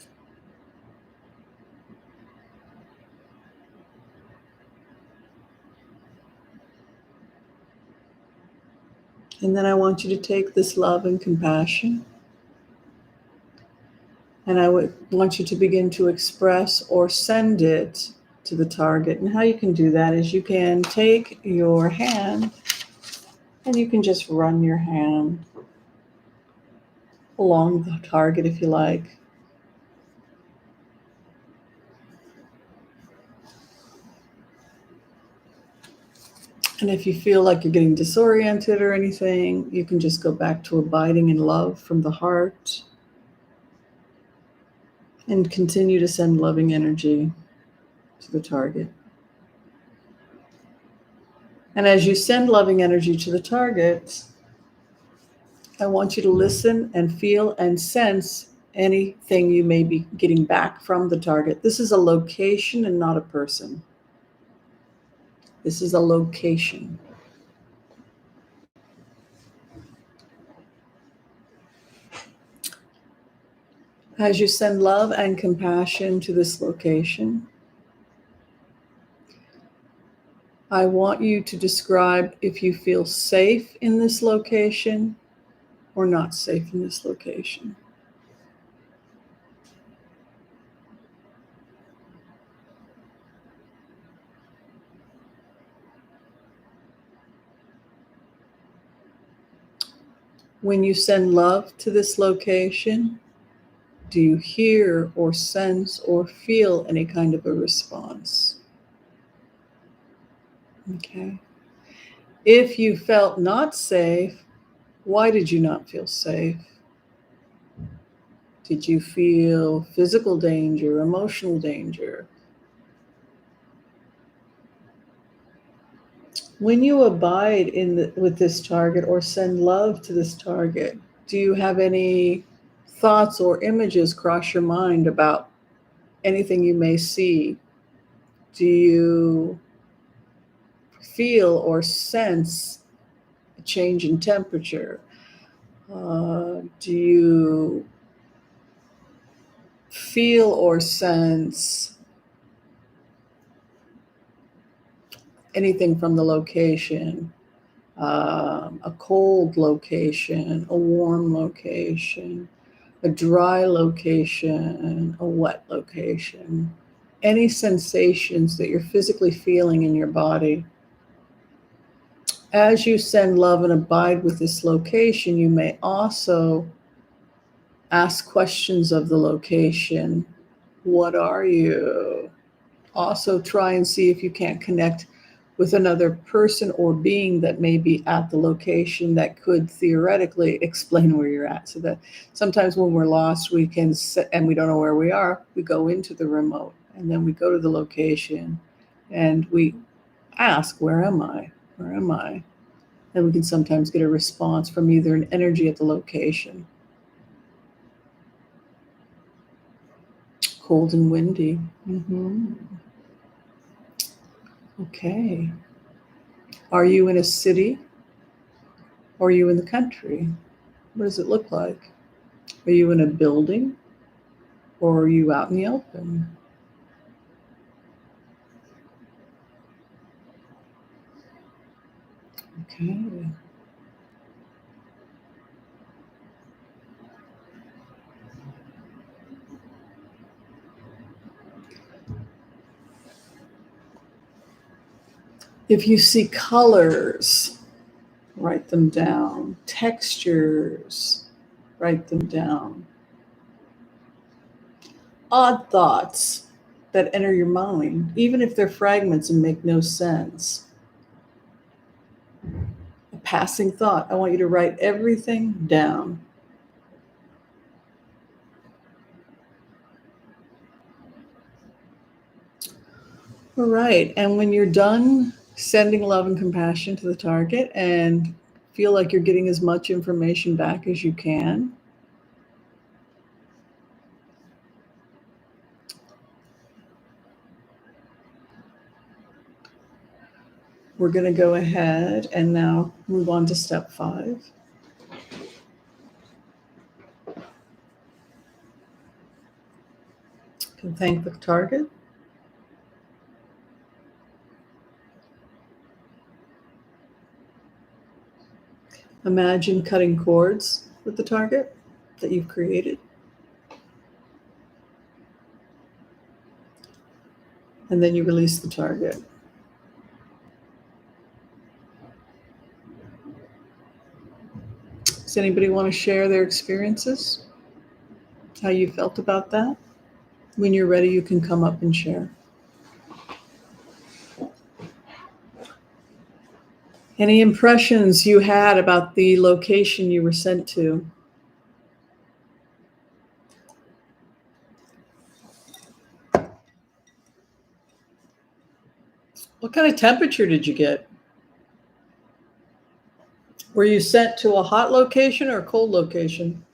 Speaker 1: And then I want you to take this love and compassion, and I would want you to begin to express or send it to the target. And how you can do that is you can take your hand and you can just run your hand along the target if you like. And if you feel like you're getting disoriented or anything, you can just go back to abiding in love from the heart and continue to send loving energy to the target. And as you send loving energy to the target, I want you to listen and feel and sense anything you may be getting back from the target. This is a location and not a person. This is a location. As you send love and compassion to this location, I want you to describe if you feel safe in this location or not safe in this location. When you send love to this location, do you hear or sense or feel any kind of a response? Okay. If you felt not safe, why did you not feel safe? Did you feel physical danger, emotional danger? When you abide with this target or send love to this target, do you have any thoughts or images cross your mind about anything you may see? Do you feel or sense a change in temperature? Do you feel or sense anything from the location? A cold location, a warm location, a dry location, a wet location. Any sensations that you're physically feeling in your body. As you send love and abide with this location, you may also ask questions of the location. What are you? Also try and see if you can't connect with another person or being that may be at the location that could theoretically explain where you're at. So that sometimes when we're lost, we can and we don't know where we are, we go into the remote and then we go to the location and we ask, where am I? Where am I? And we can sometimes get a response from either an energy at the location. Cold and windy. Mm-hmm. Okay. Are you in a city? Or are you in the country? What does it look like? Are you in a building? Or are you out in the open? Okay. If you see colors, write them down. Textures, write them down. Odd thoughts that enter your mind, even if they're fragments and make no sense. A passing thought. I want you to write everything down. All right. And when you're done sending love and compassion to the target and feel like you're getting as much information back as you can, we're going to go ahead and now move on to step 5. You can thank the target. Imagine cutting cords with the target that you've created. And then you release the target. anybody want to share their experiences? How you felt about that? When you're ready, you can come up and share. Any impressions you had about the location you were sent to? What kind of temperature did you get? Were you sent to a hot location or a cold location?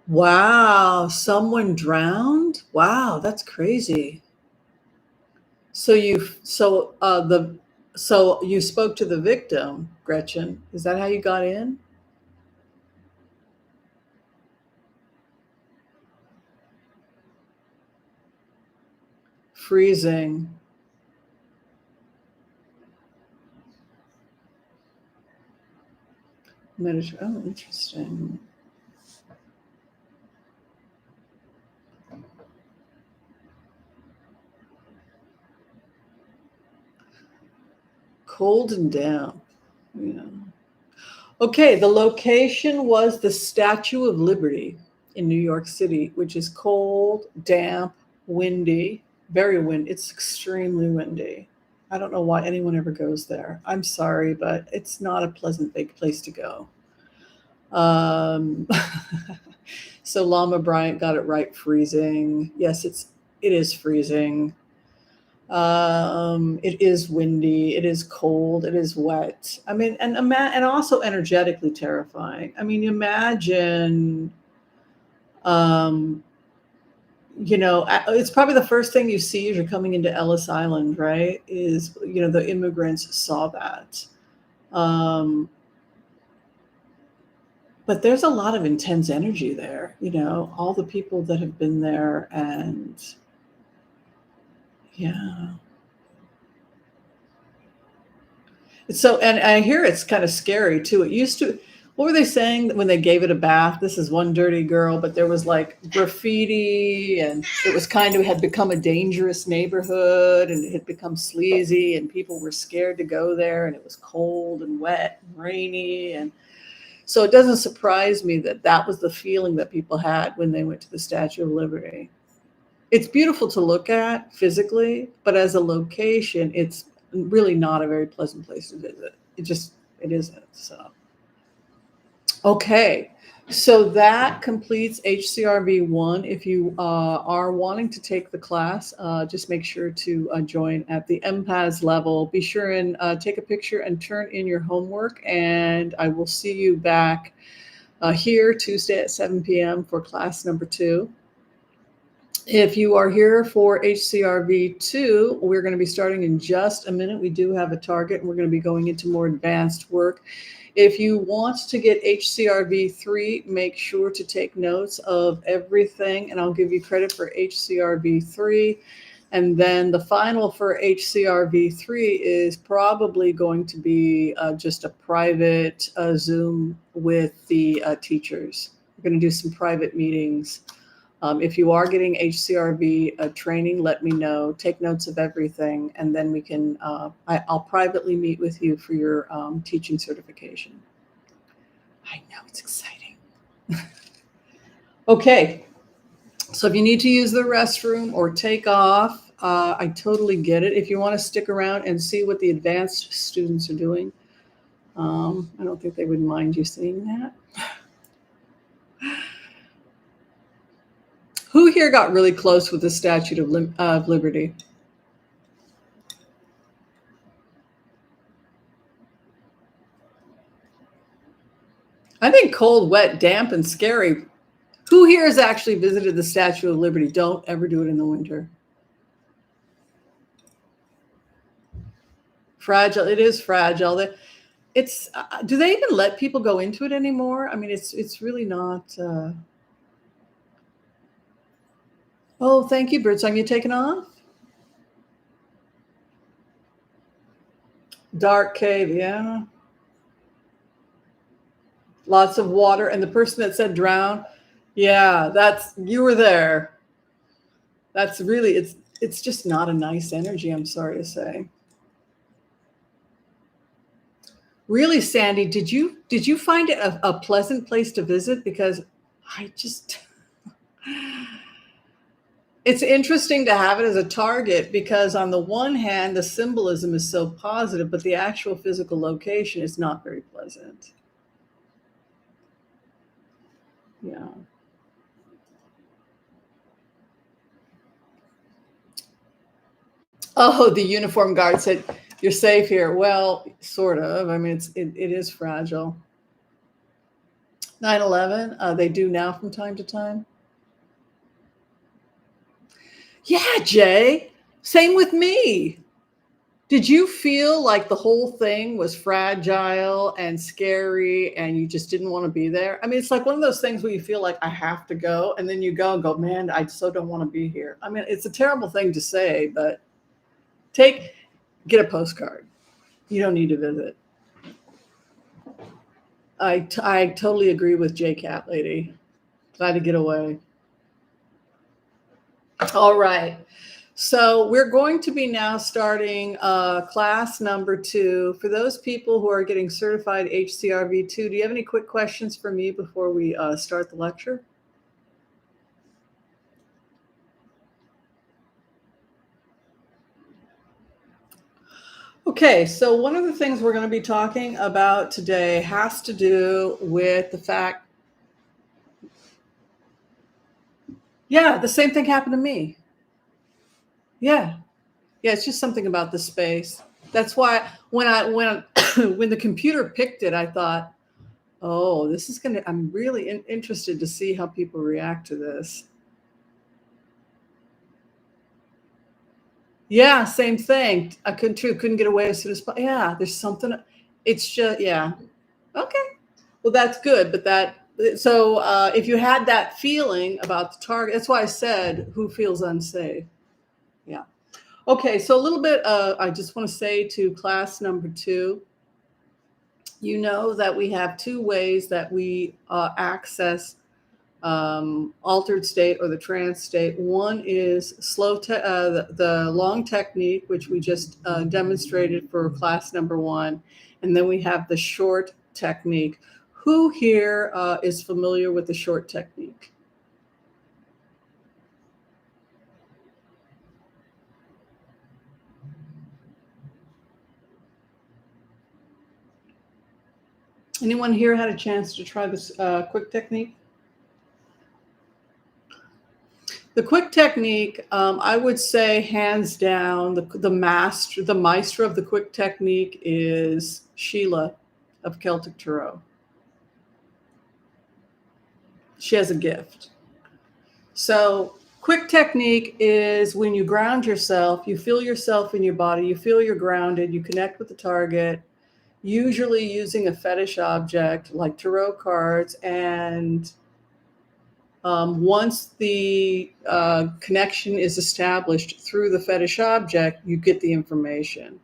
Speaker 1: Wow, someone drowned? Wow, that's crazy. So you spoke to the victim, Gretchen. Is that how you got in? Freezing. Oh, interesting. Cold and damp. Yeah. Okay, the location was the Statue of Liberty in New York City, which is cold, damp, windy, very windy. It's extremely windy. I don't know why anyone ever goes there. I'm sorry, but it's not a pleasant big place to go. Um, so Lama Bryant got it right. Freezing. Yes, it is freezing. It is windy. It is cold. It is wet. I mean, and also energetically terrifying. I mean, imagine. Um, it's probably the first thing you see as you're coming into Ellis Island, right? Is the immigrants saw that. Um, but there's a lot of intense energy there. All the people that have been there, and yeah. So, and I hear it's kind of scary too. It used to, what were they saying when they gave it a bath? This is one dirty girl, but there was like graffiti, and it was kind of had become a dangerous neighborhood, and it had become sleazy, and people were scared to go there, and it was cold and wet and rainy. And so it doesn't surprise me that that was the feeling that people had when they went to the Statue of Liberty. It's beautiful to look at physically, but as a location, it's really not a very pleasant place to visit. It isn't. So, okay. So that completes HCRV 1. If you are wanting to take the class, just make sure to join at the MPAS level. Be sure and take a picture and turn in your homework, and I will see you back here Tuesday at 7 p.m. for class number 2. If you are here for HCRV 2, we're going to be starting in just a minute. We do have a target, and we're going to be going into more advanced work. If you want to get HCRV 3, make sure to take notes of everything, and I'll give you credit for HCRV 3. And then the final for HCRV 3 is probably going to be just a private Zoom with the teachers. We're going to do some private meetings. If you are getting HCRV training, let me know. Take notes of everything, and then we can. I'll privately meet with you for your teaching certification. I know, it's exciting. Okay, so if you need to use the restroom or take off, I totally get it. If you want to stick around and see what the advanced students are doing, I don't think they would mind you seeing that. Who here got really close with the Statue of Liberty? I think cold, wet, damp, and scary. Who here has actually visited the Statue of Liberty? Don't ever do it in the winter. Fragile. It is fragile. It's. Do they even let people go into it anymore? I mean, it's really not. Oh, thank you, Birdsong. You taking off? Dark cave, yeah. Lots of water. And the person that said drown, yeah, you were there. That's really, it's just not a nice energy, I'm sorry to say. Really, Sandy, did you find it a pleasant place to visit? Because I just it's interesting to have it as a target because on the one hand, the symbolism is so positive, but the actual physical location is not very pleasant. Yeah. Oh, the uniform guard said, "You're safe here." Well, sort of. I mean, it is fragile. 9/11, they do now from time to time. Yeah, Jay. Same with me. Did you feel like the whole thing was fragile and scary and you just didn't want to be there? I mean, it's like one of those things where you feel like I have to go, and then you go and go, man, I so don't want to be here. I mean, it's a terrible thing to say, but get a postcard. You don't need to visit. I totally agree with J Cat Lady. Glad to get away. All right. So we're going to be now starting class number 2. For those people who are getting certified HCRV 2, do you have any quick questions for me before we start the lecture? Okay, so one of the things we're going to be talking about today has to do with the fact, yeah, the same thing happened to me. Yeah. Yeah, it's just something about the space. That's why when when the computer picked it, I thought, oh, this is going to, I'm really interested to see how people react to this. Yeah, same thing. I couldn't get away as soon as possible. Yeah, there's something. It's just, yeah. Okay. Well, that's good. So if you had that feeling about the target, that's why I said, who feels unsafe? Yeah. Okay. So a little bit, I just want to say to class number 2, you know that we have 2 ways that we access altered state or the trance state. One is the long technique, which we just demonstrated for class number 1, and then we have the short technique. Who here is familiar with the short technique? Anyone here had a chance to try this quick technique? The quick technique, I would say, hands down, the maestro of the quick technique is Sheila of Celtic Tarot. She has a gift. So quick technique is when you ground yourself, you feel yourself in your body, you feel you're grounded, you connect with the target, usually using a fetish object like tarot cards. And once the connection is established through the fetish object, you get the information.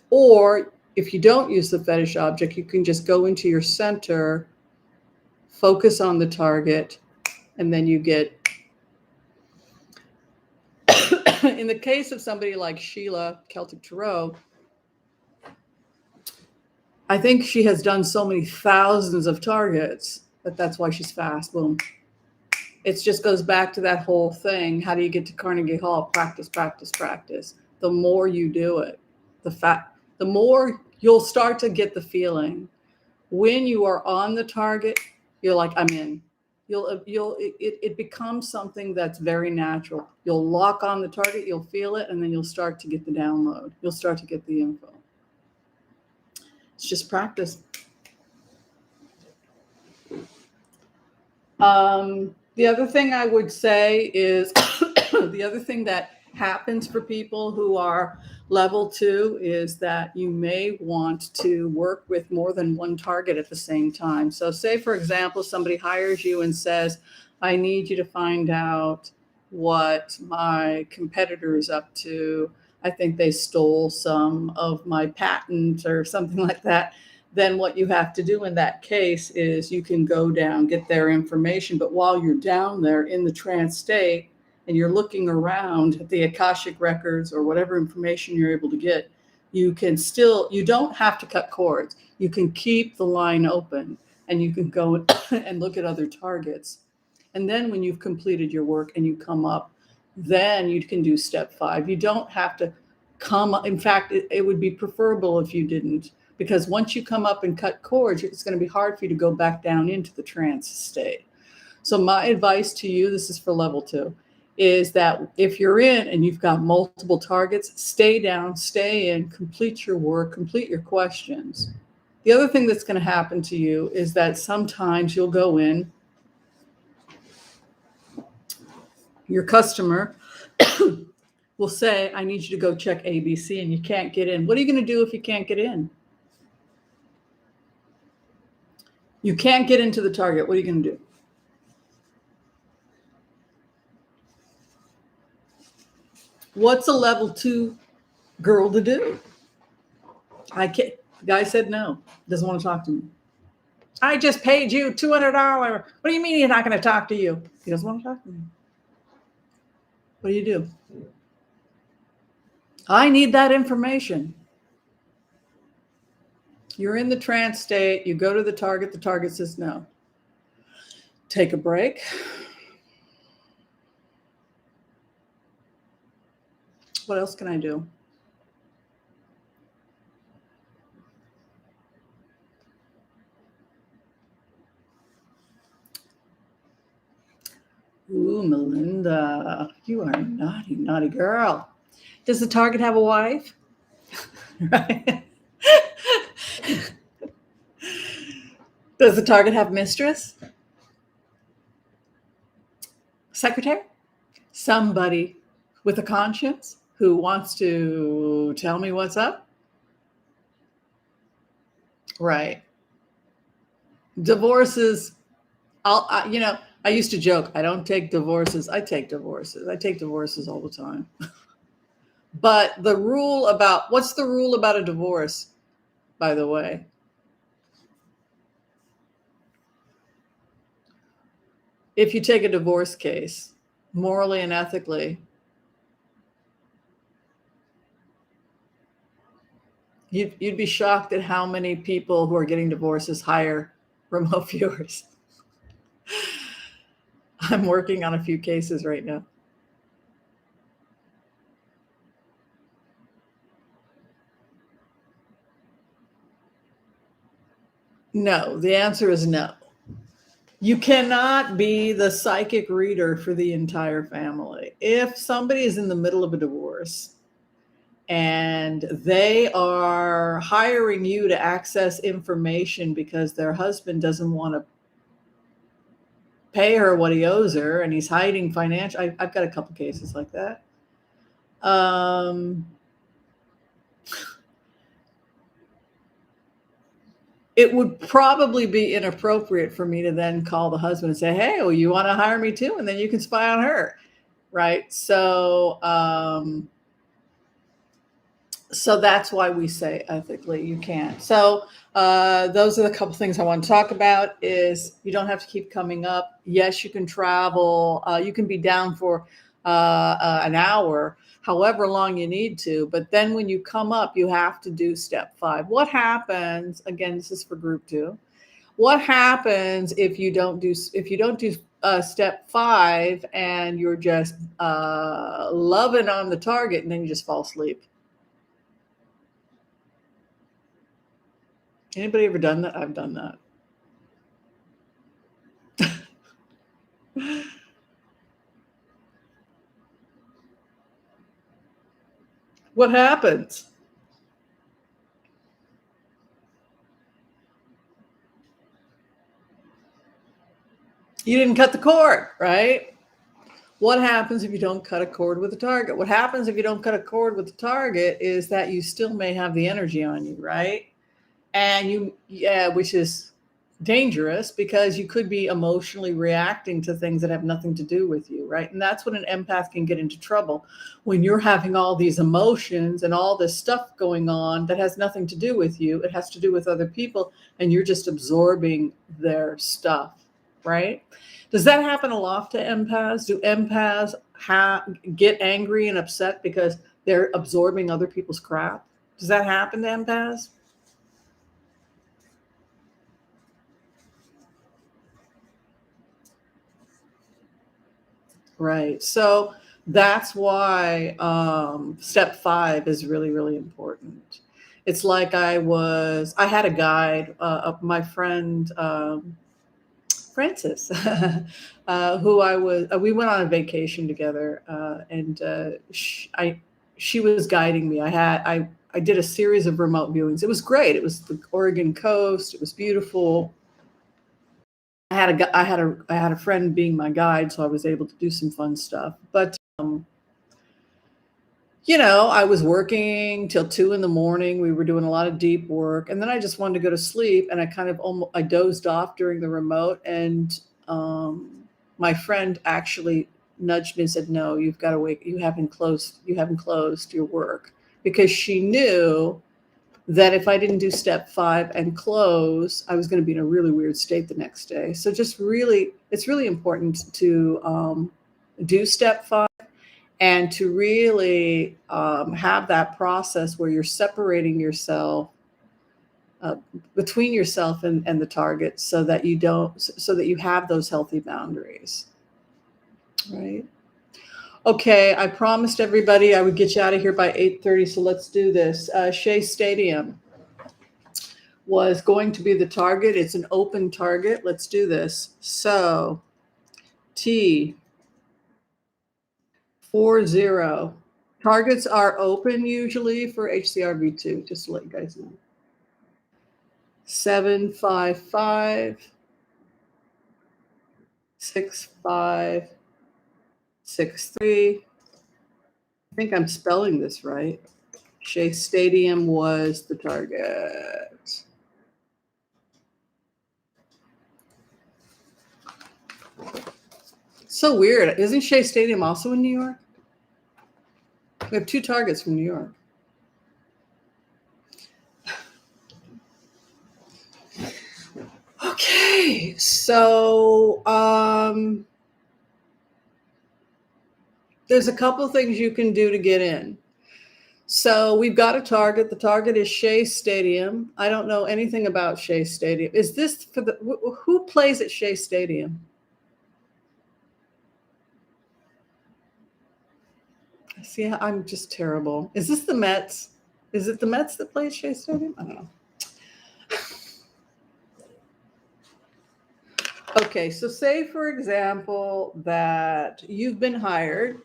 Speaker 1: Or if you don't use the fetish object, you can just go into your center, focus on the target, and then you get. In the case of somebody like Sheila, Celtic Tarot, I think she has done so many thousands of targets that's why she's fast. Boom. It just goes back to that whole thing. How do you get to Carnegie Hall? Practice, practice, practice. The more you do it, the more you'll start to get the feeling. When you are on the target, you're like, I'm in. It becomes something that's very natural. You'll lock on the target, you'll feel it, and then you'll start to get the download. You'll start to get the info. It's just practice. The other thing I would say is the other thing that happens for people who are level 2 is that you may want to work with more than one target at the same time. So say, for example, somebody hires you and says, I need you to find out what my competitor is up to. I think they stole some of my patent or something like that, then what you have to do in that case is you can go down, get their information. But while you're down there in the trance state and you're looking around at the Akashic records or whatever information you're able to get, you don't have to cut cords. You can keep the line open and you can go and look at other targets. And then when you've completed your work and you come up, then you can do step 5. You don't have to come. In fact, it would be preferable if you didn't, because once you come up and cut cords, it's going to be hard for you to go back down into the trance state. So my advice to you, this is for level 2, is that if you're in and you've got multiple targets, stay down, stay in, complete your work, complete your questions. The other thing that's going to happen to you is that sometimes you'll go in, your customer will say, I need you to go check ABC, and you can't get in. What are you going to do if you can't get in? You can't get into the target. What are you going to do? What's a level 2 girl to do? I can't. The guy said no. Doesn't want to talk to me. I just paid you $200. What do you mean he's not going to talk to you? He doesn't want to talk to me. What do you do? I need that information. You're in the trance state. You go to the target says no. Take a break. What else can I do? Ooh, Melinda, you are a naughty, naughty girl. Does the target have a wife? Right? Does the target have mistress? Secretary? Somebody with a conscience who wants to tell me what's up? Right. Divorces, I used to joke, I don't take divorces. I take divorces. I take divorces all the time. But what's the rule about a divorce, by the way? If you take a divorce case, morally and ethically, you'd be shocked at how many people who are getting divorces hire remote viewers. I'm working on a few cases right now. No, the answer is no. You cannot be the psychic reader for the entire family. If somebody is in the middle of a divorce and they are hiring you to access information because their husband doesn't want to pay her what he owes her and he's hiding financial, I've got a couple cases like that. It would probably be inappropriate for me to then call the husband and say, hey, well, you want to hire me too? And then you can spy on her. Right. So that's why we say ethically you can't. So those are the couple things I want to talk about. Is you don't have to keep coming up. Yes, you can travel. You can be down for an hour, however long you need to. But then when you come up, you have to do step 5. What happens? Again, this is for group 2. What happens if you don't do step 5 and you're just loving on the target and then you just fall asleep? Anybody ever done that? I've done that. What happens? You didn't cut the cord, right? What happens if you don't cut a cord with the target? What happens if you don't cut a cord with the target is that you still may have the energy on you, right? And which is dangerous because you could be emotionally reacting to things that have nothing to do with you, right? And that's when an empath can get into trouble, when you're having all these emotions and all this stuff going on that has nothing to do with you. It has to do with other people, and you're just absorbing their stuff, right? Does that happen a lot to empaths? Do empaths get angry and upset because they're absorbing other people's crap? Does that happen to empaths? Right. So that's why step 5 is really, really important. It's like I had a guide, my friend Francis, who we went on a vacation together, and she was guiding me. I did a series of remote viewings. It was great. It was the Oregon coast. It was beautiful. I had a friend being my guide, so I was able to do some fun stuff. But I was working till 2 in the morning. We were doing a lot of deep work, and then I just wanted to go to sleep. And I kind of I dozed off during the remote, and my friend actually nudged me and said, "No, you've got to wake. You haven't closed your work," because she knew that if I didn't do step 5 and close, I was going to be in a really weird state the next day. So it's really important to do step 5 and to really have that process where you're separating yourself uh, between yourself and the target, so that you have those healthy boundaries, right? Okay, I promised everybody I would get you out of here by 8:30, so let's do this. Shea Stadium was going to be the target. It's an open target. Let's do this. So T 40. Targets are open usually for HCRV2, just to let you guys know. 755 6563. I think I'm spelling this right. Shea Stadium was the target. So weird. Isn't Shea Stadium also in New York? We have 2 targets from New York. Okay, so there's a couple things you can do to get in. So we've got a target. The target is Shea Stadium. I don't know anything about Shea Stadium. Is this for who plays at Shea Stadium? See, I'm just terrible. Is this the Mets? Is it the Mets that play at Shea Stadium? I don't know. Okay, so say, for example, that you've been hired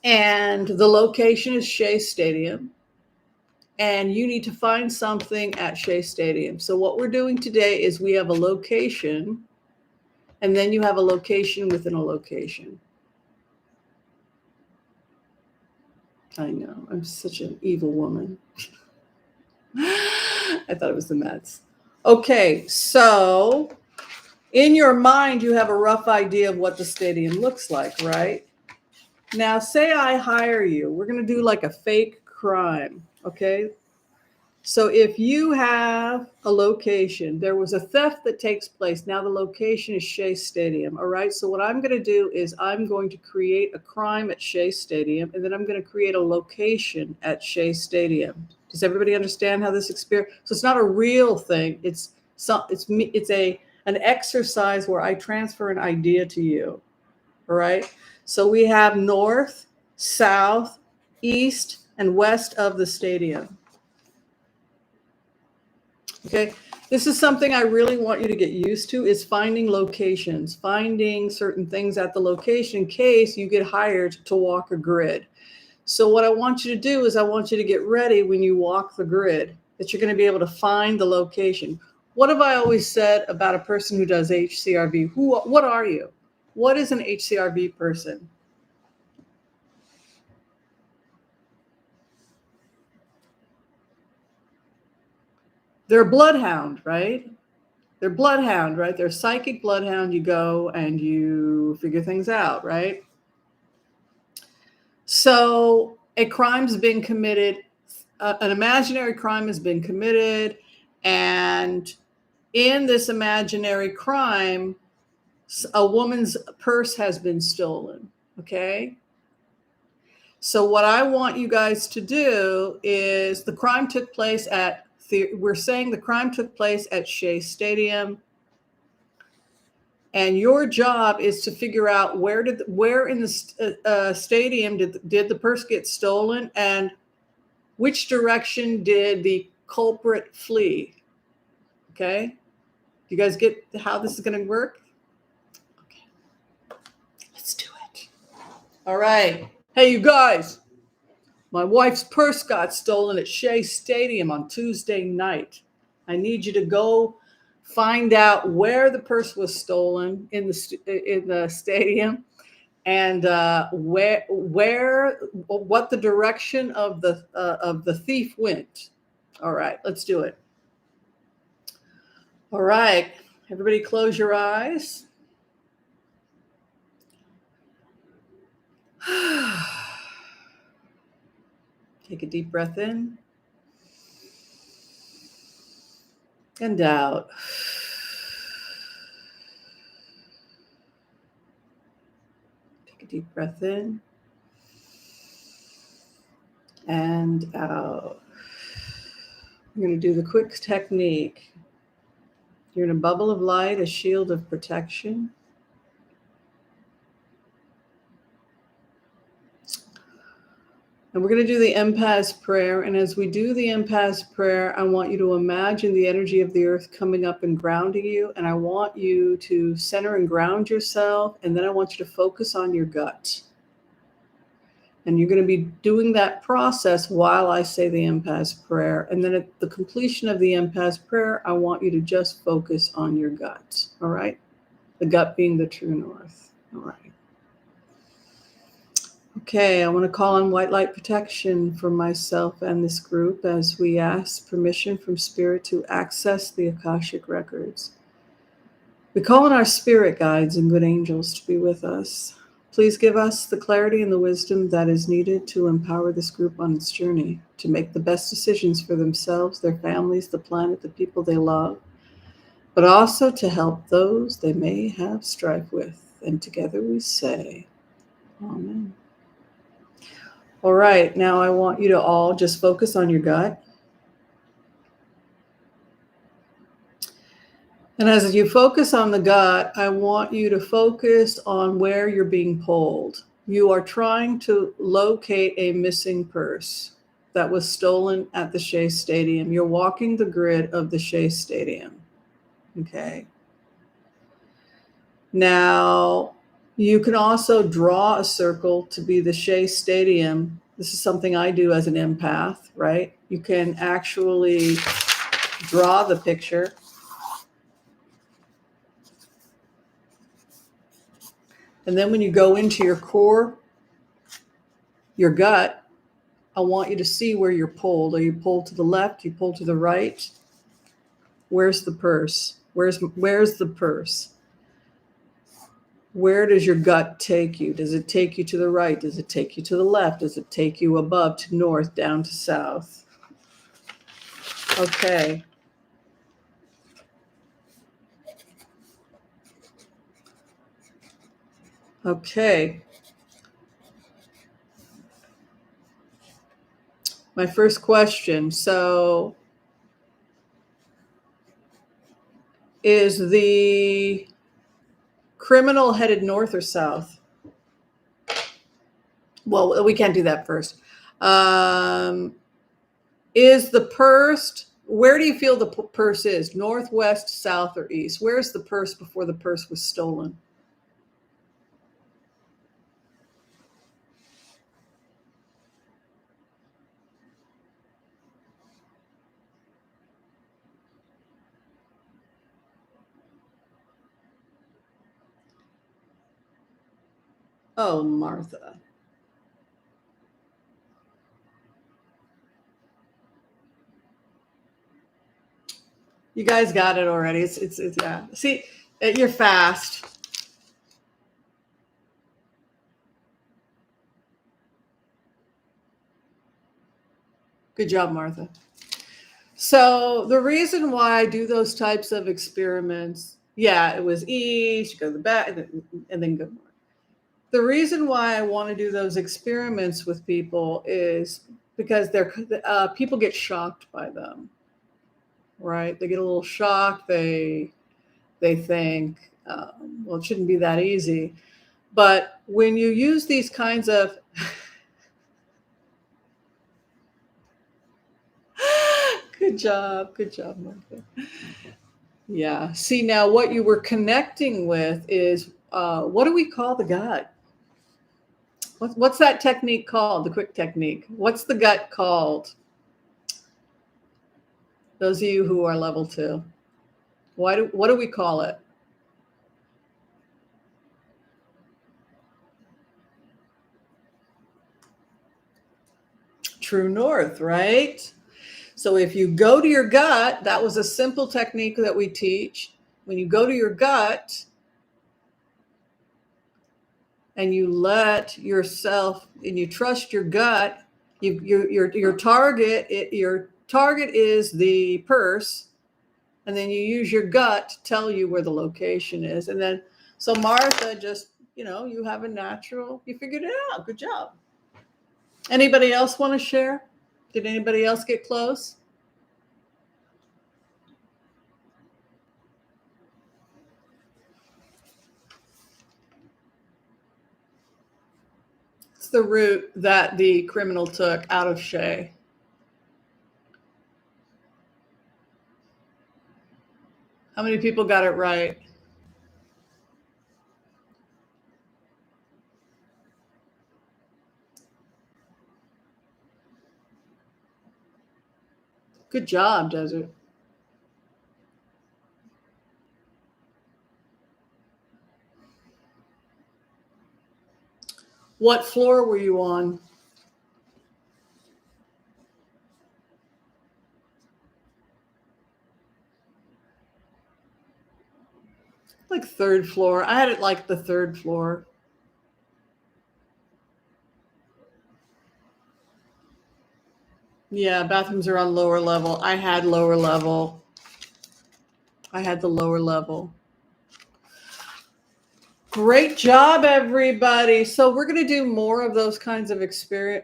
Speaker 1: and the location is Shea Stadium, and you need to find something at Shea Stadium. So what we're doing today is we have a location, and then you have a location within a location. I know, I'm such an evil woman. I thought it was the Mets. Okay, so in your mind, you have a rough idea of what the stadium looks like, right? Now, say I hire you. We're going to do like a fake crime, okay? So if you have a location, there was a theft that takes place. Now the location is Shea Stadium, all right? So what I'm going to do is I'm going to create a crime at Shea Stadium, and then I'm going to create a location at Shea Stadium. Does everybody understand how this experience? So it's not a real thing. It's an exercise where I transfer an idea to you, all right? So we have north, south, east, and west of the stadium. Okay, this is something I really want you to get used to, is finding locations, finding certain things at the location in case you get hired to walk a grid. So what I want you to do is I want you to get ready when you walk the grid, that you're going to be able to find the location. What have I always said about a person who does HCRV? What are you? What is an HCRV person? they're a bloodhound, right? They're bloodhound, right? They're psychic bloodhound. You go and you figure things out, right? So a crime's been committed, an imaginary crime has been committed, and in this imaginary crime, a woman's purse has been stolen. Okay. So what I want you guys to do is the crime took place at, we're saying the crime took place at Shea Stadium. And your job is to figure out where in the stadium did the purse get stolen, and which direction did the culprit flee? Okay. You guys get how this is going to work? Okay. Let's do it. All right. Hey, you guys. My wife's purse got stolen at Shea Stadium on Tuesday night. I need you to go find out where the purse was stolen in the stadium, and what the direction of the thief went. All right, let's do it. All right, everybody, close your eyes. Take a deep breath in and out. Take a deep breath in and out. We're going to do the quick technique. You're in a bubble of light, a shield of protection. And we're going to do the empath prayer. And as we do the empath prayer, I want you to imagine the energy of the earth coming up and grounding you. And I want you to center and ground yourself. And then I want you to focus on your gut. And you're going to be doing that process while I say the empath prayer. And then at the completion of the empath prayer, I want you to just focus on your gut. All right? The gut being the true north. All right. Okay, I want to call on white light protection for myself and this group as we ask permission from Spirit to access the Akashic records. We call on our spirit guides and good angels to be with us. Please give us the clarity and the wisdom that is needed to empower this group on its journey, to make the best decisions for themselves, their families, the planet, the people they love, but also to help those they may have strife with. And together we say, Amen. All right, now I want you to all just focus on your gut. And as you focus on the gut, I want you to focus on where you're being pulled. You are trying to locate a missing purse that was stolen at the Shea Stadium. You're walking the grid of the Shea Stadium. Okay. Now, you can also draw a circle to be the Shea Stadium. This is something I do as an empath, right? You can actually draw the picture. And then when you go into your core, your gut, I want you to see where you're pulled. Are you pulled to the left? You pulled to the right? Where's the purse? Where's the purse? Where does your gut take you? Does it take you to the right? Does it take you to the left? Does it take you above to north, down to south? Okay. Okay. My first question. So, is the criminal headed north or south? Well, we can't do that first. Is the purse, where do you feel the purse is? North, west, south, or east? Where's the purse before the purse was stolen? Oh, Martha. You guys got it already. It's yeah. See, you're fast. Good job, Martha. So the reason why I do those types of experiments, yeah, it was east, go to the back, and then go north. The reason why I want to do those experiments with people is because people get shocked by them, right? They get a little shocked. They think, well, it shouldn't be that easy. But when you use these kinds of good job, Martha. Yeah. See, now what you were connecting with is what do we call the gut? What's that technique called? The quick technique. What's the gut called? Those of you who are level 2. What do we call it? True north, right? So if you go to your gut, that was a simple technique that we teach. When you go to your gut and you let yourself and you trust your gut, your target is the purse, and then you use your gut to tell you where the location is. And then so Martha just, you have a natural, you figured it out. Good job. Anybody else want to share? Did anybody else get close? It's the route that the criminal took out of Shea. How many people got it right? Good job, Desert. What floor were you on? Like third floor. I had it like the third floor. Yeah, bathrooms are on lower level. I had lower level. I had the lower level. Great job, everybody. So we're going to do more of those kinds of experiments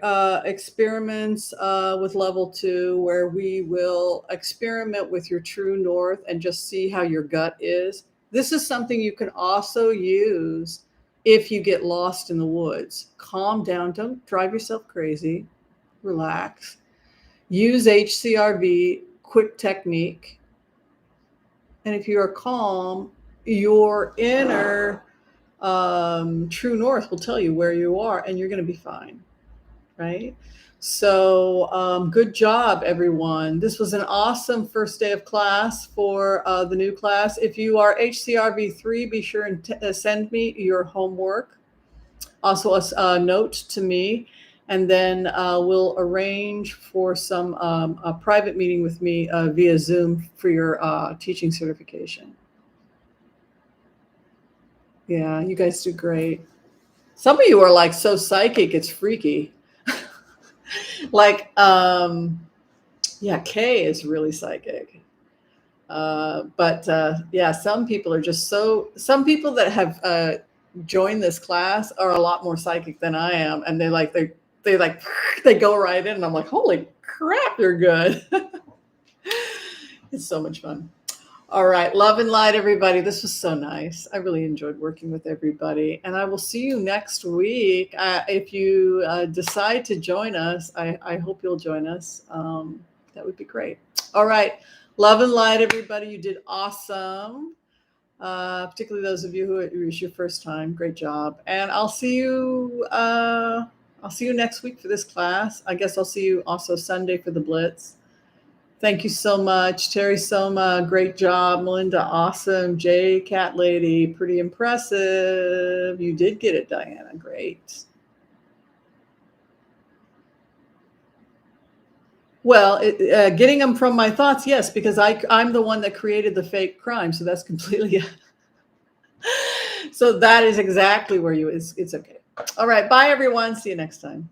Speaker 1: with level 2, where we will experiment with your true north and just see how your gut is. This is something you can also use if you get lost in the woods. Calm down. Don't drive yourself crazy. Relax. Use HCRV, quick technique. And if you are calm, your inner true north will tell you where you are, and you're going to be fine, right? So good job, everyone. This was an awesome first day of class for the new class. If you are HCRV3, be sure and send me your homework. Also a note to me, and then we'll arrange for a private meeting with me via Zoom for your teaching certification. Yeah, you guys do great. Some of you are like so psychic, it's freaky. Like, yeah, Kay is really psychic. But yeah, some people are just some people that have joined this class are a lot more psychic than I am. And they go right in, and I'm like, holy crap, you're good. It's so much fun. All right. Love and light, everybody. This was so nice. I really enjoyed working with everybody. And I will see you next week. If you decide to join us, I hope you'll join us. That would be great. All right. Love and light, everybody. You did awesome. Particularly those of you who it was your first time. Great job. And I'll see you next week for this class. I guess I'll see you also Sunday for the Blitz. Thank you so much. Terry Soma, great job. Melinda, awesome. Jay, Cat Lady, pretty impressive. You did get it, Diana. Great. Well, getting them from my thoughts, yes, because I'm the one that created the fake crime. So that's completely, so that is exactly where it's okay. All right. Bye, everyone. See you next time.